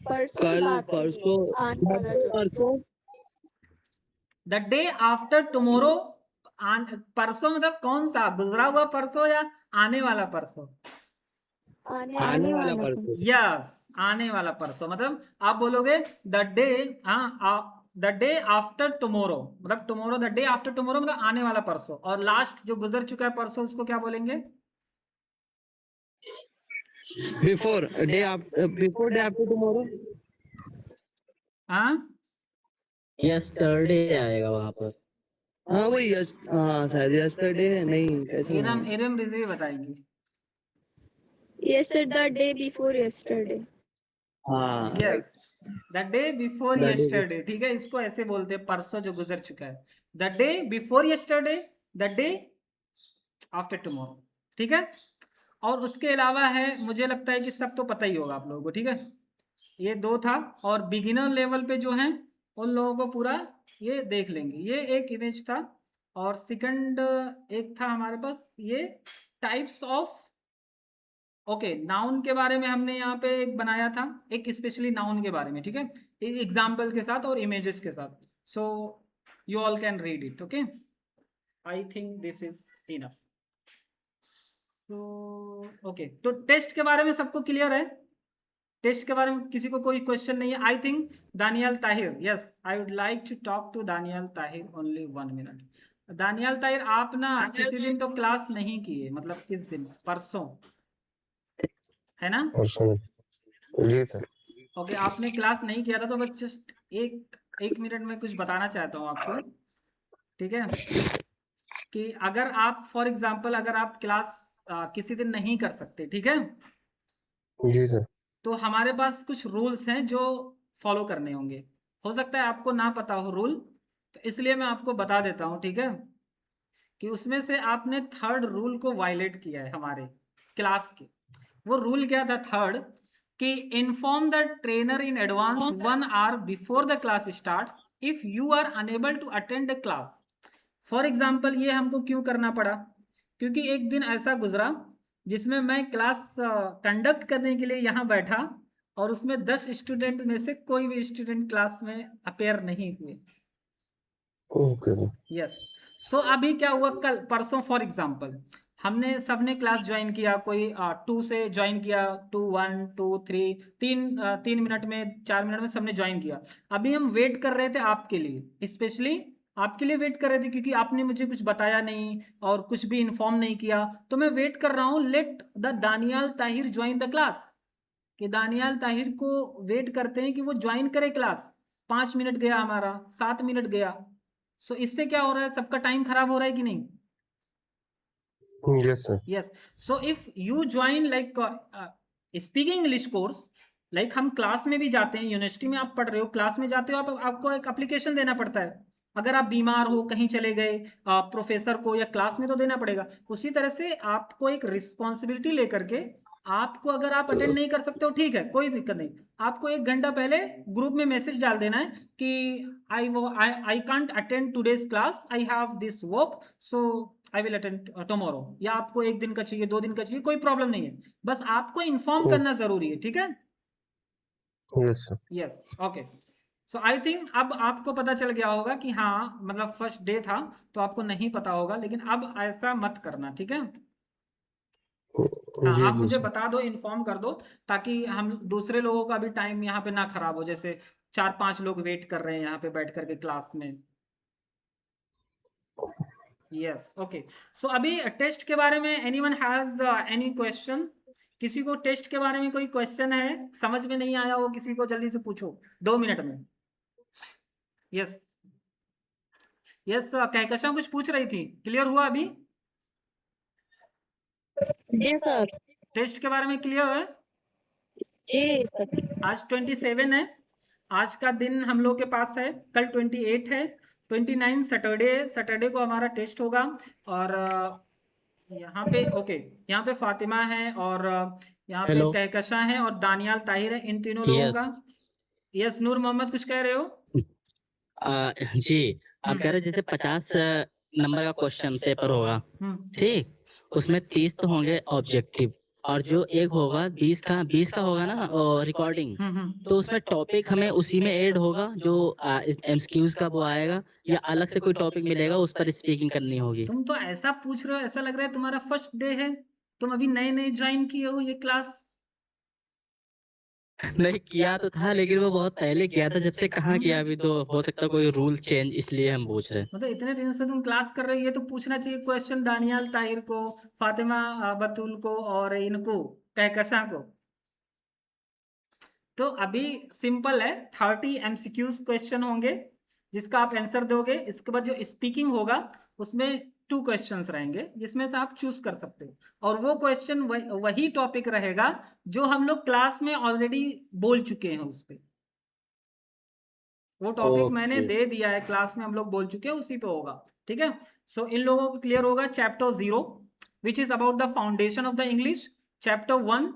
परसों की कल बात है, परसों आने वाला जो परसों द डे आफ्टर टुमारो. परसों मतलब कौन सा, गुजरा हुआ परसों या आने वाला परसों? आने वाला परसों। यस, आने वाला परसों. मतलब आप बोलोगे the day, the day after tomorrow, मतलब tomorrow, the day after tomorrow मतलब आने वाला परसों. और लास्ट जो गुजर चुका है परसों, उसको क्या बोलेंगे? Before day after tomorrow. हाँ, यस्टरडे आएगा वहां पर. हाँ वही हाँ शायद यस्टरडे नहीं, कैसे इरम इरम रिजवी बताएंगी. Yes, the day before yesterday. हाँ yes, the day before The day yesterday. ठीक है, इसको ऐसे बोलते हैं, परसों जो गुजर चुका है. The day before yesterday, the day after tomorrow. ठीक है. और उसके अलावा है, मुझे लगता है कि सब तो पता ही होगा आप लोगों को. ठीक है, ये 2 था. और बिगिनर लेवल पे जो है उन लोगों को पूरा ये देख लेंगे. ये एक इमेज था. और सेकंड एक था हमारे पास, ये टाइप्स ऑफ. ओके, नाउन के बारे में हमने यहाँ पे एक बनाया था, एक स्पेशली नाउन के बारे में. ठीक है, एग्जाम्पल के साथ और इमेजेस के साथ. So you all can read it. Okay, I think this is enough. So okay, तो टेस्ट के बारे में सबको क्लियर है? टेस्ट के बारे में किसी को कोई क्वेश्चन नहीं है? I think Daniyal Tahir. Yes, I would like to talk to Daniyal Tahir only 1 minute. Daniyal Tahir, आप ना किसी दिन तो क्लास नहीं किए, मतलब किस दिन? परसों, है ना? परसों जी सर। ओके, आपने क्लास नहीं किया था, तो बस जस्ट एक मिनट में कुछ बताना चाहता हूँ आपको. ठीक है, कि अगर आप फॉर एग्जांपल अगर आप क्लास किसी दिन नहीं कर सकते, ठीक है, जी सर। तो हमारे पास कुछ रूल्स हैं जो फॉलो करने होंगे. हो सकता है आपको ना पता हो रूल, तो इसलिए मैं आपको बता देता हूँ. ठीक है, कि उसमें से आपने 3rd रूल को वायलेट किया है हमारे क्लास के. वो रूल क्या था 3rd, कि inform the trainer in advance 1 hour before the class starts if you are unable to attend the class. For example, ये हमको क्यों करना पड़ा? क्योंकि एक दिन ऐसा गुजरा जिसमें मैं क्लास कंडक्ट करने के लिए यहाँ बैठा, और उसमें 10 स्टूडेंट में से कोई भी स्टूडेंट क्लास में अपेयर नहीं हुए. Okay sir. यस. सो अभी क्या हुआ, कल परसों फॉर एग्जांपल हमने सबने क्लास ज्वाइन किया. कोई 2 से ज्वाइन किया, 2 1 2 3 3 मिनट में 4 मिनट में सबने ज्वाइन किया. अभी हम वेट कर रहे थे आपके लिए, स्पेशली आपके लिए वेट कर रहे थे, क्योंकि आपने मुझे कुछ बताया नहीं और कुछ भी इन्फॉर्म नहीं किया. तो मैं वेट कर रहा हूँ, let the Daniyal Tahir join the class, कि दानियाल ताहिर को वेट करते हैं कि वो ज्वाइन करे क्लास. 5 मिनट गया हमारा, 7 मिनट गया. सो इससे क्या हो रहा है, सबका टाइम खराब हो रहा है कि नहीं? Yes sir. Yes. So if you join like speaking English course, like हम क्लास में भी जाते हैं, यूनिवर्सिटी में आप पढ़ रहे हो, क्लास में जाते हो, आपको एक एप्लीकेशन देना पड़ता है। अगर आप बीमार हो, कहीं चले गए, प्रोफेसर को या क्लास में तो देना पड़ेगा। उसी तरह से आपको एक रिस्पॉन्सिबिलिटी लेकर के, आपको अगर आप अटेंड नहीं कर सकते हो ठीक है, कोई दिक्कत नहीं, आपको 1 घंटा पहले ग्रुप में मैसेज डाल देना है कि I can't attend today's class, I have this work, so I will attend tomorrow. या आपको 1 दिन का चाहिए, 2 दिन का चाहिए, कोई प्रॉब्लम नहीं है, बस आपको इन्फॉर्म करना जरूरी है, ठीक है। Yes, sir. Yes, okay. So I think अब आपको पता चल गया होगा कि हाँ, मतलब फर्स्ट डे था तो आपको नहीं पता होगा, लेकिन अब ऐसा मत करना, ठीक है। हाँ, जी आप जी मुझे सर। बता दो, इन्फॉर्म कर दो, ताकि हम दूसरे लोगों का भी टाइम यहाँ पे ना खराब हो। जैसे 4-5 लोग वेट कर रहे हैं यहाँ पे बैठ करके क्लास में। Yes, okay. सो अभी टेस्ट के बारे में एनीवन हैज एनी क्वेश्चन? किसी को टेस्ट के बारे में कोई क्वेश्चन है, समझ में नहीं आया हो किसी को, जल्दी से पूछो 2 मिनट में। यस यस, कहकशां कुछ पूछ रही थी, क्लियर हुआ अभी? जी सर। टेस्ट के बारे में क्लियर है? जी सर। आज 27 है, आज का दिन हम लोग के पास है, कल 28 है, 29 सैटरडे को हमारा टेस्ट होगा। और यहाँ पे ओके, यहाँ पे फातिमा है, और यहाँ पे हेलो। कहकशां है, और दानियाल ताहिर है, इन तीनों लोगों यस। का। यस, नूर मोहम्मद कुछ कह रहे हो? जी, आप कह रहे जैसे 50 नंबर का क्वेश्चन पेपर होगा, ठीक, उसमें 30 तो होंगे ऑब्जेक्टिव, और जो एक होगा 20 का होगा ना रिकॉर्डिंग, तो उसमें टॉपिक हमें उसी में ऐड होगा जो एमसीक्यूज का वो आएगा, या अलग से कोई टॉपिक मिलेगा उस पर स्पीकिंग करनी होगी? तुम तो ऐसा पूछ रहे हो, ऐसा लग रहा है तुम्हारा फर्स्ट डे है, तुम अभी नए नए ज्वाइन किए हो ये क्लास। नहीं किया तो था, लेकिन वो बहुत पहले किया था, जब से कहाँ किया, अभी तो हो सकता है कोई रूल चेंज, इसलिए हम पूछ रहे हैं। मतलब इतने दिन से तुम क्लास कर रहे हो, ये तो पूछना चाहिए क्वेश्चन दानियाल ताहिर को, फातिमा बतूल को, और इनको कहकशां को। तो अभी सिंपल है, 30 एमसीक्यूज क्वेश्चन होंगे जिसका आप आंसर दोगे। इसके बाद जो स्पीकिंग होगा उसमें 2 क्वेश्चंस रहेंगे, जिसमें से आप चूज कर सकते हो, और वो क्वेश्चन वही टॉपिक रहेगा जो हम लोग क्लास में ऑलरेडी बोल चुके हैं उस पे। वो टॉपिक मैंने दे दिया है, क्लास में हम लोग बोल चुके हैं, उसी पे होगा, ठीक है। सो इन लोगों को क्लियर होगा chapter 0 which is about the foundation of the English, chapter 1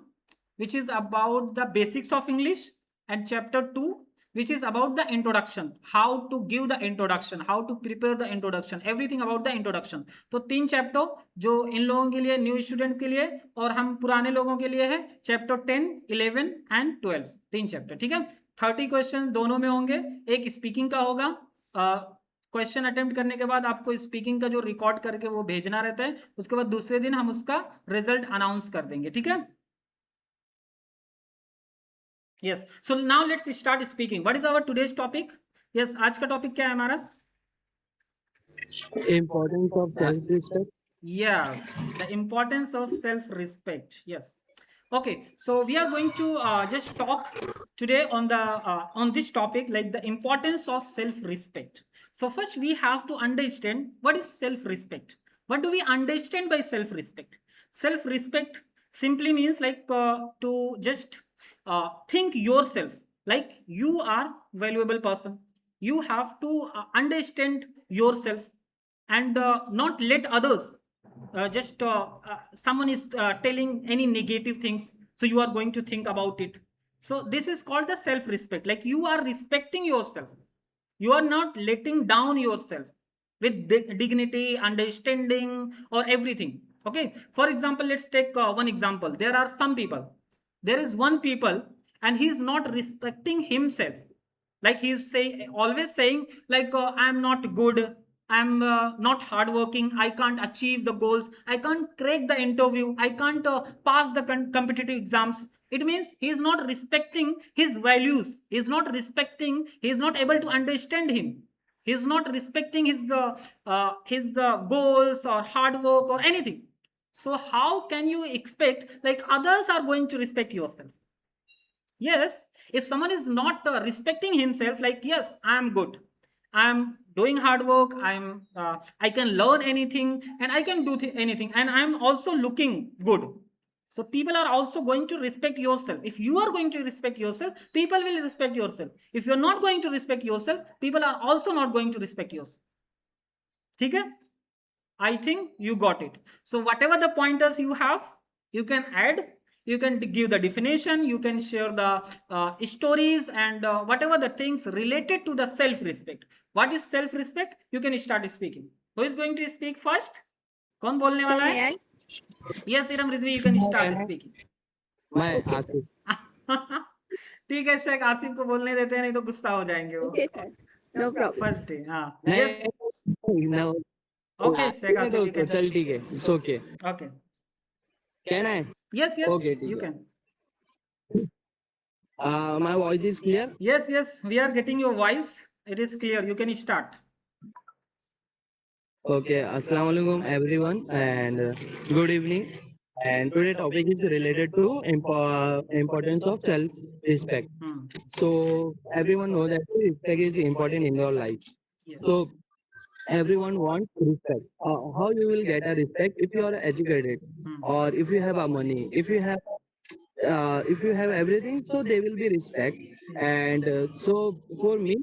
which is about the basics of English, and chapter 2 which is about the introduction, how to give the introduction, how to prepare the introduction, everything about the introduction। तो 3 chapter जो इन लोगों के लिए, new student के लिए, और हम पुराने लोगों के लिए है, चैप्टर 10, 11 एंड 12, 3 चैप्टर, ठीक है। 30 क्वेश्चन दोनों में होंगे, एक स्पीकिंग का होगा। क्वेश्चन अटेम्प्ट करने के बाद आपको स्पीकिंग का जो रिकॉर्ड करके वो भेजना रहता है, उसके बाद दूसरे दिन हम उसका रिजल्ट अनाउंस कर देंगे, ठीक है। Yes, so now let's start speaking. What is our today's topic? Yes, आज का टॉपिक क्या है हमारा? Importance of self-respect. Yes, the importance of self-respect. Yes. Okay, so we are going to just talk today on the on this topic, like the importance of self-respect. So first we have to understand what is self-respect. What do we understand by self-respect? Self-respect simply means like to just think yourself like you are valuable person. You have to understand yourself, and not let others just someone is telling any negative things, so you are going to think about it. So this is called the self respect, like you are respecting yourself, you are not letting down yourself, with dignity, understanding, or everything. Okay, for example, let's take one example. There are some people, there is one people, and he is not respecting himself, like he is always saying like I am not good, I'm not hardworking, I can't achieve the goals, I can't crack the interview, I can't pass the competitive exams. It means he is not respecting his values, he is not respecting, he is not able to understand him, he is not respecting his goals or hard work or anything. So how can you expect like others are going to respect yourself? Yes, if someone is not respecting himself, like yes, I am good, I am doing hard work, I can learn anything, and I can do anything, and I am also looking good, So people are also going to respect yourself. If you are going to respect yourself, people will respect yourself. If you're not going to respect yourself, people are also not going to respect yourself. ठीक है? I think you got it. So whatever the pointers you have, you can add, you can give the definition, you can share the stories and whatever the things related to the self-respect. What is self-respect? You can start speaking. Who is going to speak first? कौन बोलने Sir, वाला may है? I? Yes, Iram Rizvi, you can start speaking. मैं Okay, sir. Asif ठीक है शेख आसिफ को बोलने देते हैं नहीं तो गुस्सा हो जाएंगे वो Okay, sir. No problem. First day हाँ यस नहीं no, ओके शेख नहीं तो आसिफ यू उसको कैन चल ठीक है इट्स ओके ओके कहना है यस यस Okay, ठीक यू है। Can my voice is clear. yes we are getting your voice, it is clear, you can start. Okay, assalamu alaikum everyone and good evening. And today topic is related to importance of self respect. So everyone knows that respect is important in your life. Yes. So everyone wants respect. How you will get a respect if you are educated or if you have a money, if you have everything, so they will be respect. And so for me,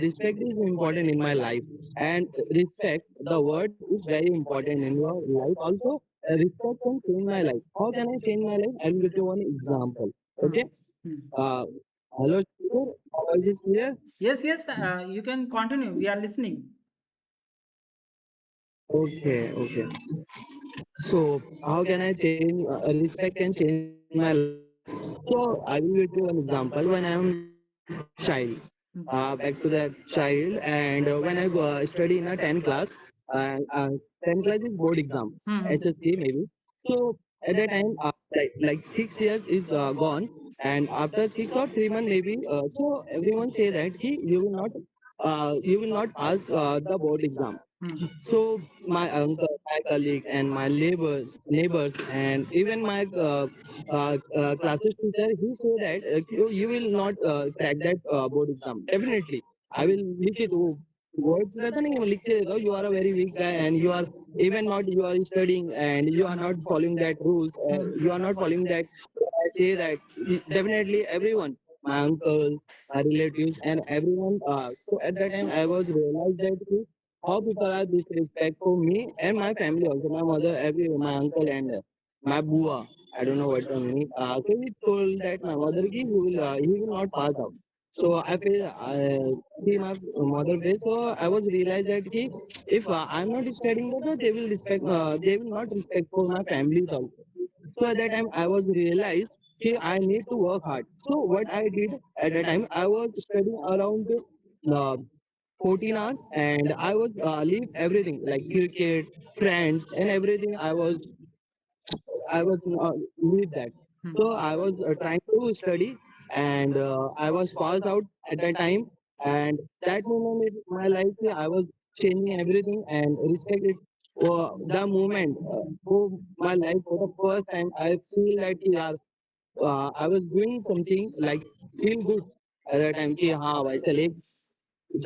respect is important in my life. And respect, the word is very important in your life. Also, respect can change my life. How can I change my life? I will give you one example. Okay. Uh, hello, sir. Voice is clear? Yes, you can continue, we are listening. Okay, okay. So how can I change? Respect can change my life. So I will give you an example. When I am child, back to that child, and when I study in a 10th class, uh, 10th class is board exam, HSC maybe. So at that time, like 6 years is gone, and after 6 or 3 months maybe, so everyone say that you will not pass the board exam. So my uncle, my colleague, and my neighbors, and even my classes teacher, he say that you will not crack that board exam. Definitely, I will लिख it. वो words रहता नहीं वो लिख के देता हूँ. You are a very weak guy, and you are even not you are studying, and you are not following that rules. You are not following that. I say that definitely everyone, my uncle, my relatives, and everyone. So at that time, I was realized that how people are disrespect for me and my family also. My mother, my uncle and my bua. I don't know what to mean. So he told that my mother he will not pass out. So I feel see my mother face. So I was realized that if I'm not studying that, they will respect. They will not respect for my families also. So at that time I was realized I need to work hard. So what I did at that time, I was studying around uh, 14 hours and I was leave everything like cricket, friends and everything. I was leave that. So I was trying to study and I was passed out at that time. And that moment in my life, I was changing everything and respect it. The moment for my life for the first time, I feel that I was doing something like feel good at that time. कि हाँ भाई चल एक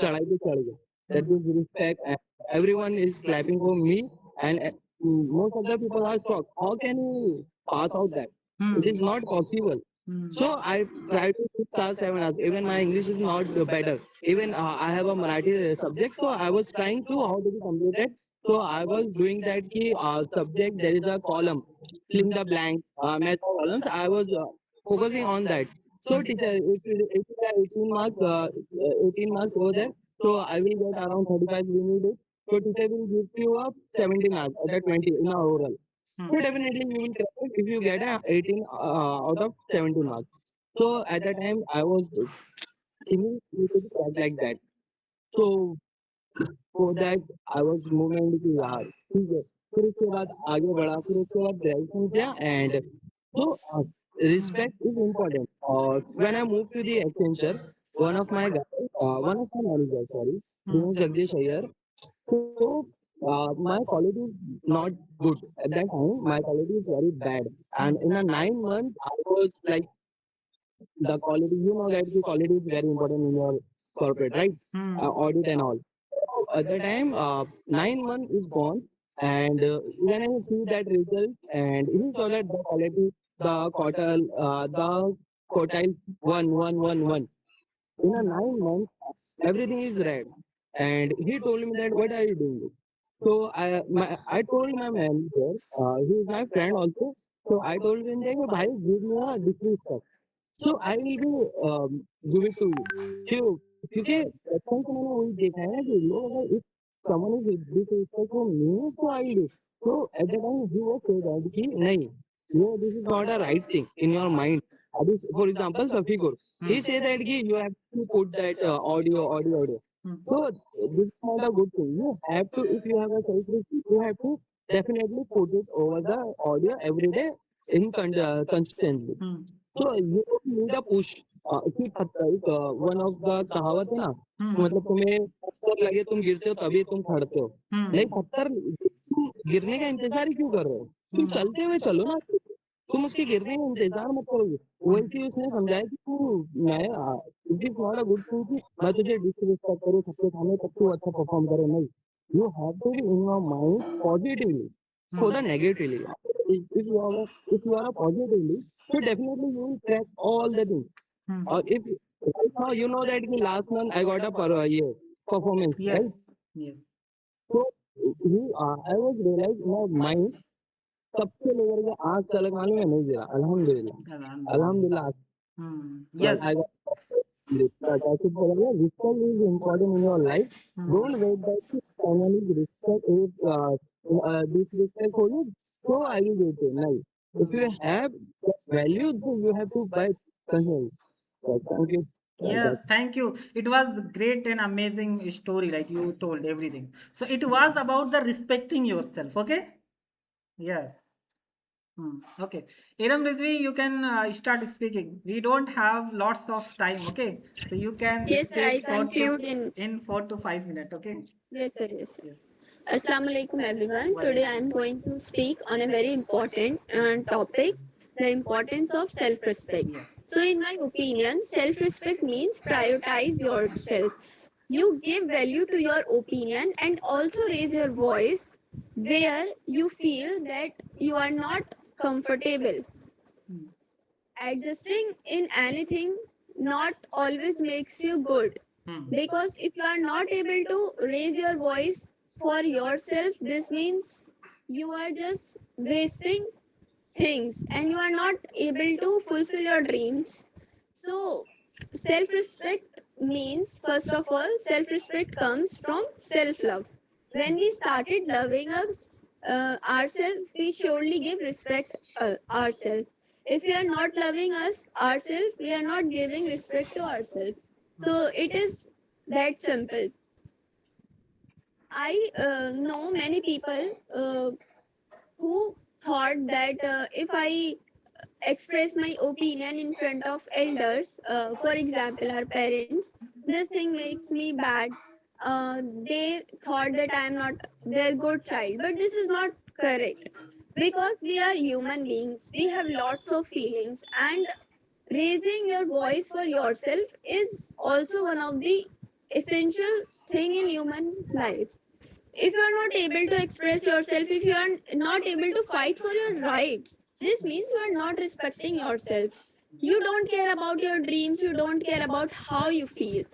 चढ़ाई पे चढ़ गया. That is respect. And everyone is clapping for me, and most of the people are shocked. How can you pass out that? It is not possible. So I try to do star 7 hours. Even my English is not better. Even I have a Marathi subject, so I was trying to how to be completed. So I was doing that key subject. There is a column, fill in the blank, method columns. I was focusing on that. So teacher, if you have 18 marks over there, so I will get around 35 units. So teacher will give you a 70 marks at a 20 in a oral. So definitely you will get it if you get a 18 out of 70 marks. So at that time I was thinking you could crack like that. So for that I was moving कि यार ठीक है. फिर उसके बाद आगे बढ़ा. फिर उसके बाद ग्रेजुएशन किया and so respect is important. When I moved to the Accenture, one of my managers, sorry, Dinesh Jagdish Iyer. So my quality is not good at that time. My quality is very bad, and in a 9 months, I was like the quality. You know that the quality is very important in your corporate, right? Audit and all. At the time, 9 months is gone, and when I see that result, and he saw that the quality the quartile 1, 1, 1, 1. In a 9 months, everything is red. And he told me that, what are you doing? So I told my manager, he is my friend also. So I told him that, bhai, give me a different stuff. So I will be give it to you. क्यों? क्योंकि बचपन से मैंने वही देखा है ना कि लोग अगर if someone is disrespect to me, so I will do. So at the time he was saying that कि नहीं, this is not a right thing in your mind. अभी for example Safikur, he said that कि you have to put that audio. So this is not a good thing. You have to, if you have a self-respect, you have to definitely put it over the audio every day in constantly. So you don't need a push. कि one of the कहावत है ना, मतलब तुम्हें पत्थर लगे तुम गिरते हो तभी तुम खड़ते हो. नहीं, पत्थर तुम गिरने का इंतजार ही क्यों कर रहे हो? तुम चलते हुए चलो ना, तुम उसके गिरने का इंतजार मत करोगे. वैसे उसने समझाया कि मैं it is not a good thing कि मैं तुझे डिसरिस्पेक्ट करूँ सबके सामने तब तू अच्छा परफॉर्म करे. नहीं, you have to be in your mind positively for the negatively. If you are a positively, so definitely you will crack all the things. Or if right now you know that in last month I got a performance, right? Yes. So I was realized in my mind सबसे लेकर के आज तक मालूम है नहीं गिरा. अल्हम्दुलिल्लाह. Yes. I got respect is important in your life. Don't wait that finally disrespect for you. So I will do it. No. If you have value, then you have to buy something. Thank you. Yes, thank you. It was great and amazing story, like you told everything. So it was about the respecting yourself, okay? Yes. Okay. Iram Rizvi, you can start speaking. We don't have lots of time, okay? So you can Yes, sir, I speak conclude in 4 to 5 minutes, okay? yes, sir, yes, sir. Yes. Assalamu alaikum everyone. Today I am going to speak on a very important topic, the importance of self-respect. Yes. So in my opinion, self-respect means prioritize yourself. You give value to your opinion and also raise your voice where you feel that you are not comfortable. Adjusting in anything not always makes you good. Because if you are not able to raise your voice for yourself, this means you are just wasting things and you are not able to fulfill your dreams. So, self respect means, first of all, self respect comes from self love. When we started loving ourselves, we surely give respect ourselves. If we are not loving ourselves, we are not giving respect to ourselves. So, it is that simple. I know many people who thought that if I express my opinion in front of elders, for example, our parents, this thing makes me bad. They thought that I am not their good child, but this is not correct because we are human beings. We have lots of feelings, and raising your voice for yourself is also one of the essential thing in human life. If you are not able to express yourself, if you are not able to fight for your rights, this means you are not respecting yourself. You don't care about your dreams, you don't care about how you feel.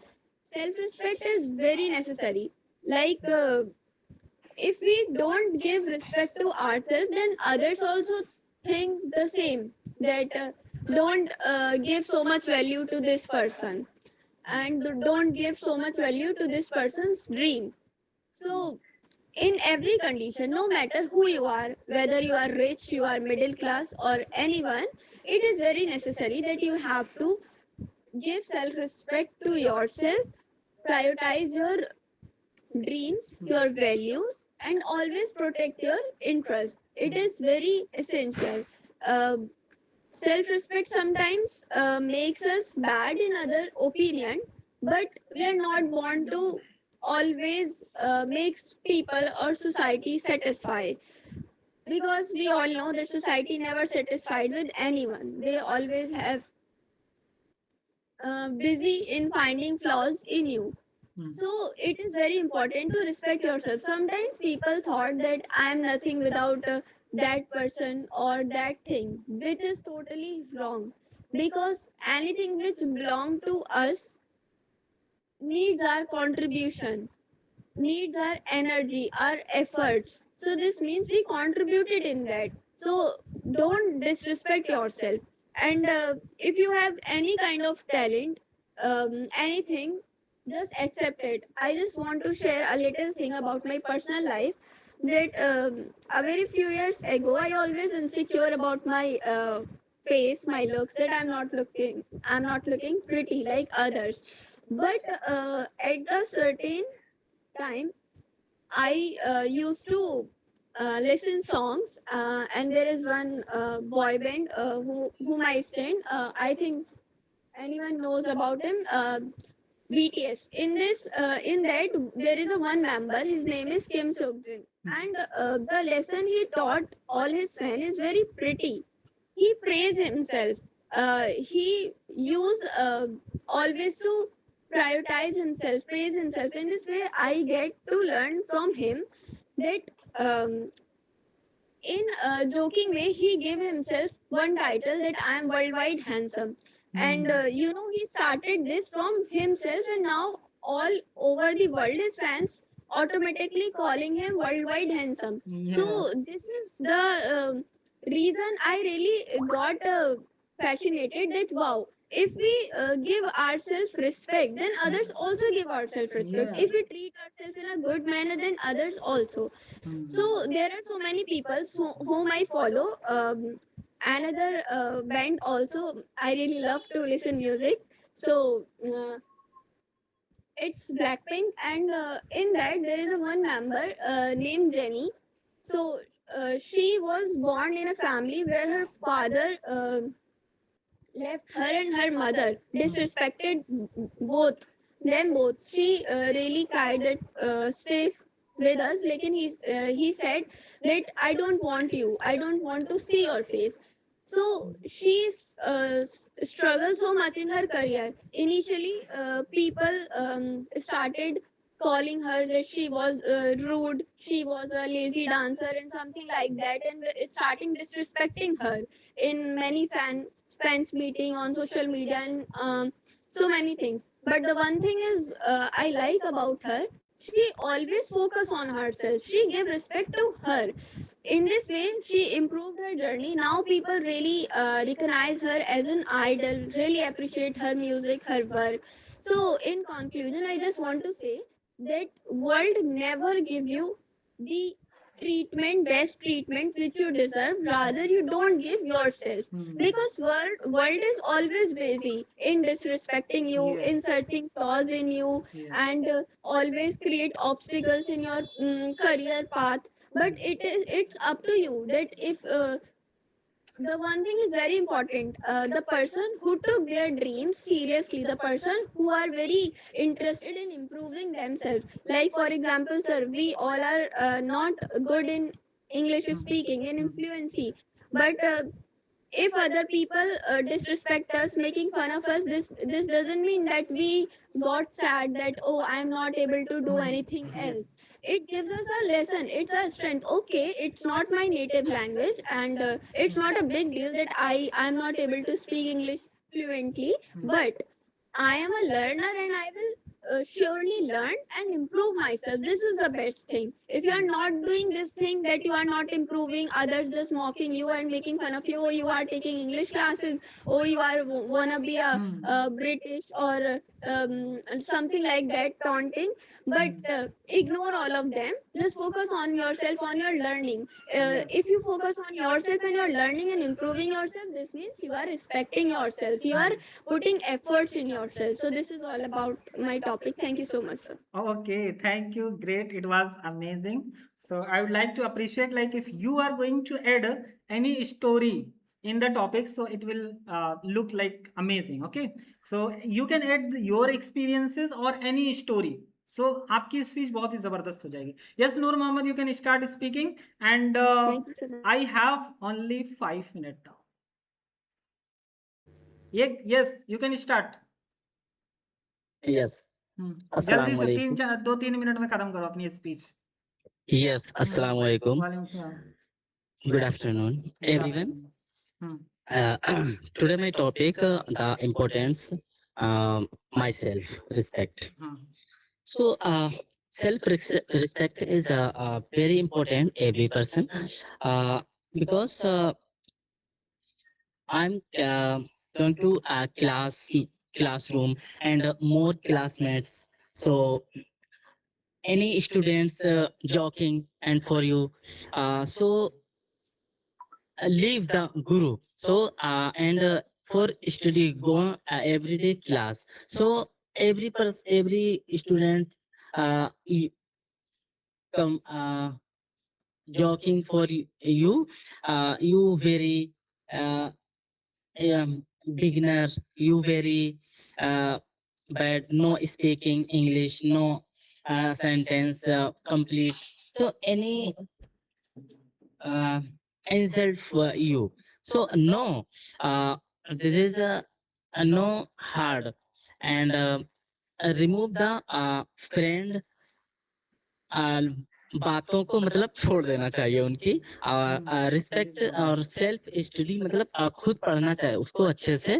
Self respect is very necessary. Like, if we don't give respect to ourselves, then others also think the same, that don't give so much value to this person and don't give so much value to this person's dream. So, in every condition, no matter who you are, whether you are rich, you are middle class, or anyone, it is very necessary that you have to give self respect to yourself, prioritize your dreams, your values, and always protect your interests. It is very essential. Self respect sometimes makes us bad in other opinion, but we are not born to always makes people or society satisfied, because we all know that society never satisfied with anyone. They always have busy in finding flaws in you. So it is very important to respect yourself. Sometimes people thought that I am nothing without that person or that thing, which is totally wrong, because anything which belong to us needs our contribution, needs our energy, our efforts. So this means we contributed in that. So don't disrespect yourself. And if you have any kind of talent, anything, just accept it. I just want to share a little thing about my personal life. That a very few years ago, I always insecure about my face, my looks. That I'm not looking pretty like others. But at a certain time, I used to listen songs, and there is one boy band whom I stand. I think anyone knows about him. BTS. In that, there is a one member. His name is Kim Seokjin, and the lesson he taught all his fans is very pretty. He praised himself. He used always to prioritize himself, praise himself. In this way, I get to learn from him that in a joking way, he gave himself one title that I am worldwide handsome. And he started this from himself, and now all over the world, his fans automatically calling him worldwide handsome. So Yes. this is the reason I really got fascinated that wow, if we give ourselves respect, then others also give ourselves respect. Yes. If we treat ourselves in a good manner, then others also. So there are so many people whom I follow. Another band also I really love to listen music. So it's Blackpink, and in that there is a one member named Jennie. So she was born in a family where her father left her and her mother, disrespected both. She really cried that stay with us. Like he said that I don't want you. I don't want to see your face. So she struggled so much in her career. Initially, people started calling her that she was rude, she was a lazy dancer, and something like that, and starting disrespecting her in many fans meeting on social media, and so many things. But the one thing is I like about her, she always focus on herself, she give respect to her. In this way she improved her journey. Now people really recognize her as an idol, really appreciate her music, her work. So in conclusion, I just want to say that world never give you the best treatment which you deserve, rather you don't give yourself, because world is always busy in disrespecting you, in Yes. searching flaws in you, Yes. and always create obstacles in your career path. But it's up to you that if the one thing is very important, the person who took their dreams seriously, the person who are very interested in improving themselves. Like for example, sir, we all are not good in English speaking, in fluency, but if other people disrespect us, making fun of us, this doesn't mean that we got sad that oh, I'm not able to do anything Yes. else. It gives us a lesson, it's a strength. Okay, it's not my native language, and it's not a big deal that I'm not able to speak English fluently, but I am a learner, and I will surely learn and improve myself. This is the best thing. If you are not doing this thing, that you are not improving, others just mocking you and making fun of you, oh, you are taking English classes, oh, you are wanna be a British, or something like that, taunting. But ignore all of them. Just focus on yourself, on your learning. If you focus on yourself and you're learning and improving yourself, this means you are respecting yourself. You are putting efforts in yourself. So this is all about my topic. Thank you so much, sir. Okay, thank you. Great. It was amazing. So I would like to appreciate like if you are going to add any story in the topic, so it will look like amazing. Okay. So you can add your experiences or any story. So आपकी speech बहुत ही जबरदस्त हो जाएगी. Yes, Noor Mohammed, you can start speaking, and Thank you, sir. I have only 5 minutes now. Yes, you can start. Yes जल्दी से अस्सलाम 2-3 minute में खत्म करो अपनी स्पीच. यस अस्सलाम वालेकुम वालेकुम सलाम. Good afternoon, Good everyone. afternoon. Hmm. Today my topic, the importance, myself respect. Hmm. So, self respect is very important every person, because I'm going to a classroom and more classmates. So any students joking and for you, so leave the guru. So and for study go everyday class. So every student come joking for you. You very uh, beginner, you very uh, bad, no speaking English, no sentence complete. So any uh, insult for you. So no, uh, this is a no hard, and remove the friend बातों को मतलब छोड़ देना चाहिए उनकी। Respect और self study मतलब खुद पढ़ना चाहिए उसको अच्छे से।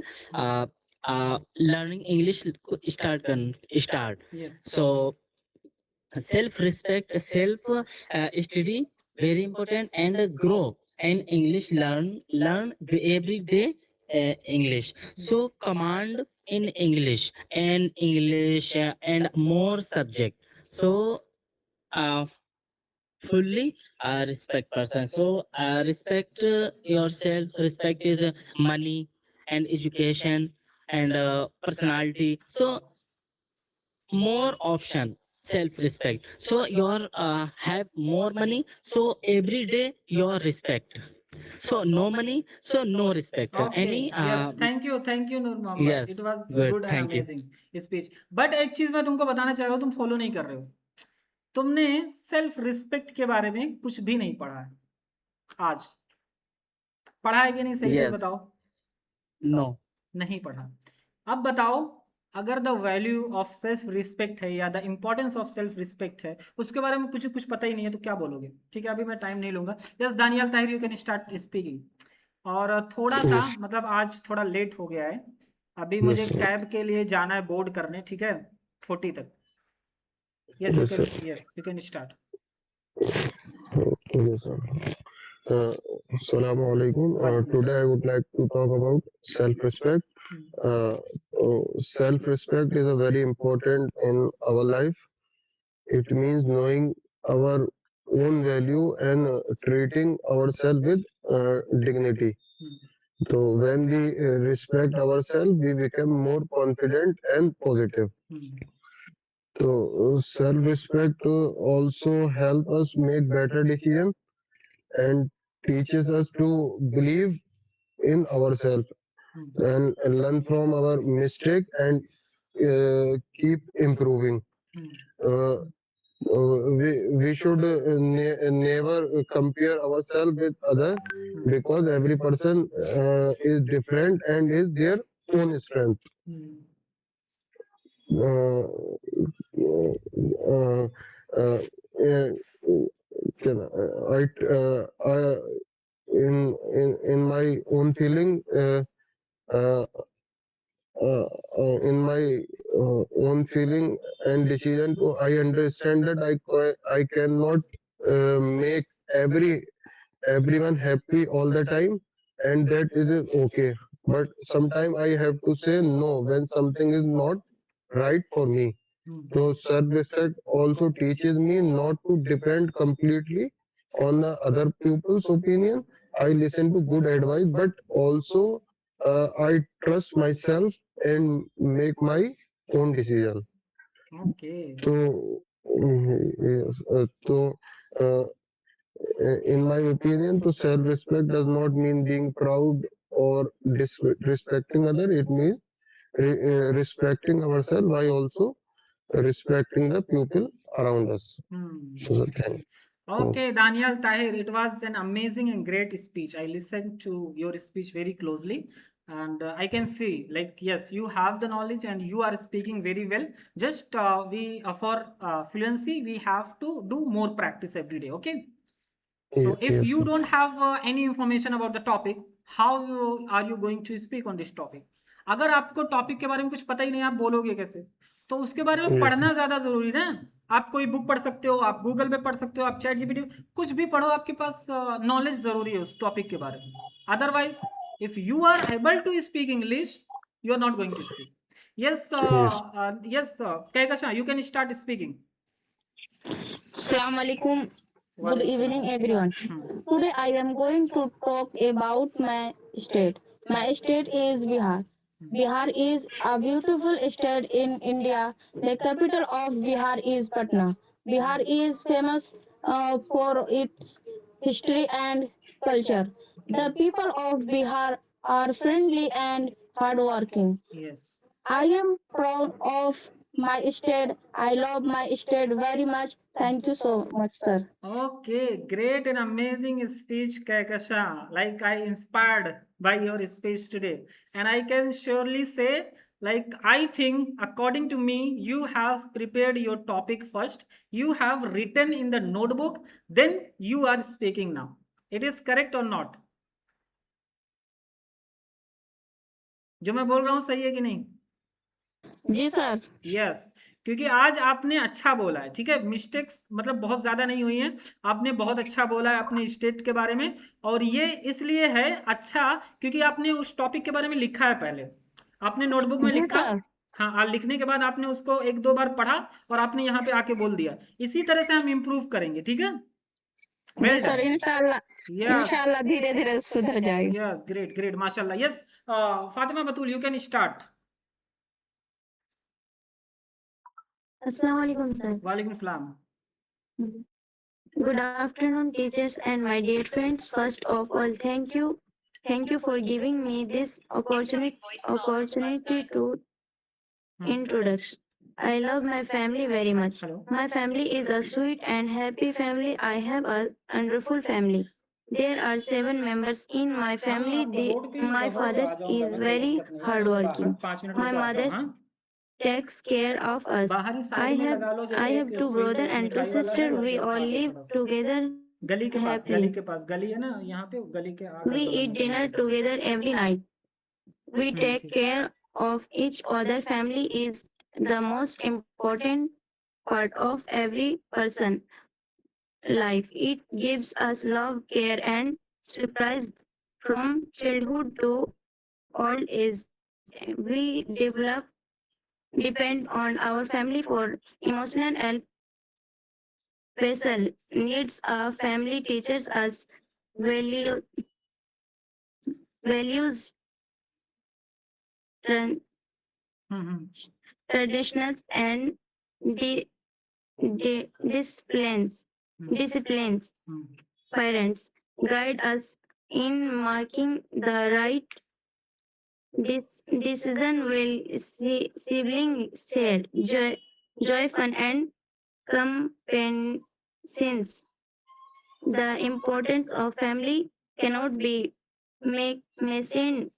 लर्निंग इंग्लिश को start. Yes. So self respect, self study very important, and grow and English learn every day English. So command in English and more subject. So uh, fully respect person. So respect yourself. Respect is money and education and personality. So more option, self respect. So your have more money, so every day your respect. So no money, so no respect. Okay. Any Yes. Thank you, Nur Mohammed. yes, It was good, good and thank you. amazing speech. But एक चीज मैं तुमको बताना चाह रहा हूँ, तुम follow नहीं कर रहे हो। तुमने सेल्फ रिस्पेक्ट के बारे में कुछ भी नहीं पढ़ा है आज। पढ़ा है कि नहीं, सही से Yes, बताओ। no. नहीं पढ़ा। अब बताओ, अगर the value of self respect है या the importance of self respect है, उसके बारे में कुछ पता ही नहीं है, तो क्या बोलोगे? ठीक है, अभी मैं टाइम नहीं लूंगा। Yes Daniyal Tahir, you can start speaking. और थोड़ा सा मतलब आज थोड़ा लेट हो गया है, अभी मुझे कैब के लिए जाना है बोर्ड करने, ठीक है, 40 तक। Yes you can, yes you can start. Yes, sir. Assalamu alaikum. Today I would like to talk about self-respect. Self-respect is a very important in our life. It means knowing our own value and treating ourselves with dignity. So when we respect ourselves, we become more confident and positive. So self-respect also help us make better decisions and teaches us to believe in ourselves and learn from our mistake and keep improving. Uh, we should never compare ourselves with other, because every person is different and is their own strength. Uh, uh, uh, uh, I in my own feeling, uh, in my own feeling and decision, I understand that I cannot make everyone happy all the time, and that is okay. But sometimes I have to say no when something is not right for me. So self-respect also teaches me not to depend completely on the other people's opinion. I listen to good advice, but also I trust myself and make my own decision. Okay. So, yes, uh, in my opinion, to self-respect does not mean being proud or disrespecting other. It means respecting ourselves while also respecting the people around us. So, thank you. Okay, Daniel Tahir, it was an amazing and great speech. I listened to your speech very closely, and I can see, like, yes, you have the knowledge and you are speaking very well. Just we for fluency, we have to do more practice every day. Okay. So if Yes, you sir. don't have any information about the topic, how are you going to speak on this topic? अगर आपको topic के बारे में कुछ पता ही नहीं, आप बोलोगे कैसे? तो उसके बारे में Yes, पढ़ना ज्यादा जरूरी ना। आप कोई बुक पढ़ सकते हो, आप गूगल पे पढ़ सकते हो, आप चैट जीपीटी कुछ भी पढ़ो, आपके पास नॉलेज जरूरी है उस टॉपिक के बारे में। Otherwise if you are able to speak English, you are not going to speak. Yes yes Kehkashan, you can start speaking. Assalamu alaikum. Good Walaikum evening, salam. everyone. Today I am going to talk about my state. My state is Bihar. Bihar is a beautiful state in India. The capital of Bihar is Patna. Bihar is famous for its history and culture. The people of Bihar are friendly and hardworking. Yes. I am proud of my state. I love my state very much. Thank you so much, sir. Okay, great and amazing speech, Kaikasha. Like I inspired by your speech today. And I can surely say, like I think according to me, you have prepared your topic first. You have written in the notebook, then you are speaking now. It is correct or not? जो मैं बोल रहा हूँ सही है कि नहीं? जी sir. Yes, क्योंकि आज आपने अच्छा बोला है, ठीक है, मिस्टेक्स मतलब बहुत ज़्यादा नहीं हुई हैं, आपने बहुत अच्छा बोला है अपने स्टेट के बारे में। और ये इसलिए है अच्छा क्योंकि आपने उस टॉपिक के बारे में लिखा है, पहले आपने नोटबुक में जी लिखा। सर। हाँ, लिखने के बाद आपने उसको एक दो बार पढ़ा और आपने यहाँ पे आके बोल दिया। इसी तरह से हम इम्प्रूव करेंगे, ठीक है। जी सर, इंशाल्लाह यस इंशाल्लाह धीरे धीरे सुधर जाएगा। यस, ग्रेट ग्रेट, माशाल्लाह। Yes, Fatima Batool, you can start. Assalamu alaikum, sir. वालेकुम सलाम। Good afternoon, teachers and my dear friends. First of all, thank you. Thank you for giving me this opportunity to introduction. I love my family very much. Hello. My family is a sweet and happy family. I have a wonderful family. There are 7 members in my family. My father is very hardworking. My mother takes care of us. बाहर ही I side में have लगा लो, I जैसे have एक 2 sweet brother and 2 मिठाई वाला है, sister. या We फिर all खाते live थोड़ा सा together गली के पास, happily. गली के पास गली है ना यहाँ पे, गली के आकर We बगल eat में dinner कहीं पे। together every night. We take ठीक। care of each other. Family is the most important part of every person life. It gives us love, care, and surprise from childhood to old age. We depend on our family for emotional and special needs. Our family teaches us values, traditions, and disciplines. Parents guide us in making the right decision. Will siblings share joy, fun, and compassion. The importance of family cannot be measured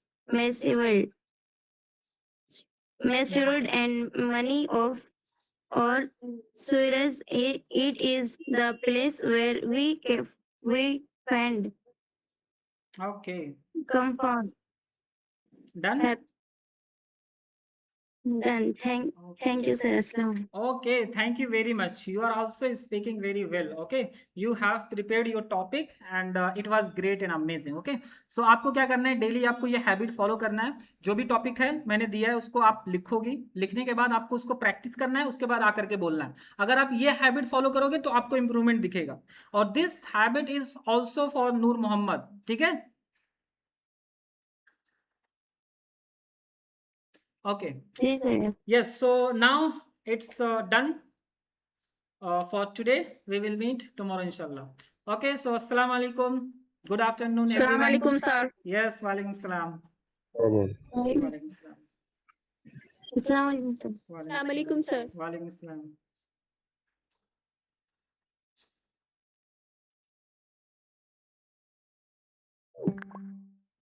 and money of or Suarez. It is the place where we find Okay, comfort. done. Done. Thank you, sir. Aslam. Okay, thank you very much. You are also speaking very well. Okay, you have prepared your topic and it was great and amazing. Okay, so आपको क्या करना है, daily आपको ये habit follow करना है। जो भी टॉपिक है मैंने दिया है उसको आप लिखोगी, लिखने के बाद आपको उसको प्रैक्टिस करना है, उसके बाद आकर के बोलना है। अगर आप ये हैबिट फॉलो करोगे तो आपको इंप्रूवमेंट दिखेगा। और this habit is also for Noor Mohammad, ठीक है। Okay. Yes, so now it's done for today. We will meet tomorrow inshallah. Okay, so assalamu alaikum. Good afternoon everyone. Assalamu alaikum, sir. Yes, walaikum salam. Amen. Walaikum salam. Assalamu alaikum, sir. Assalamu alaikum, sir. Walaikum salam.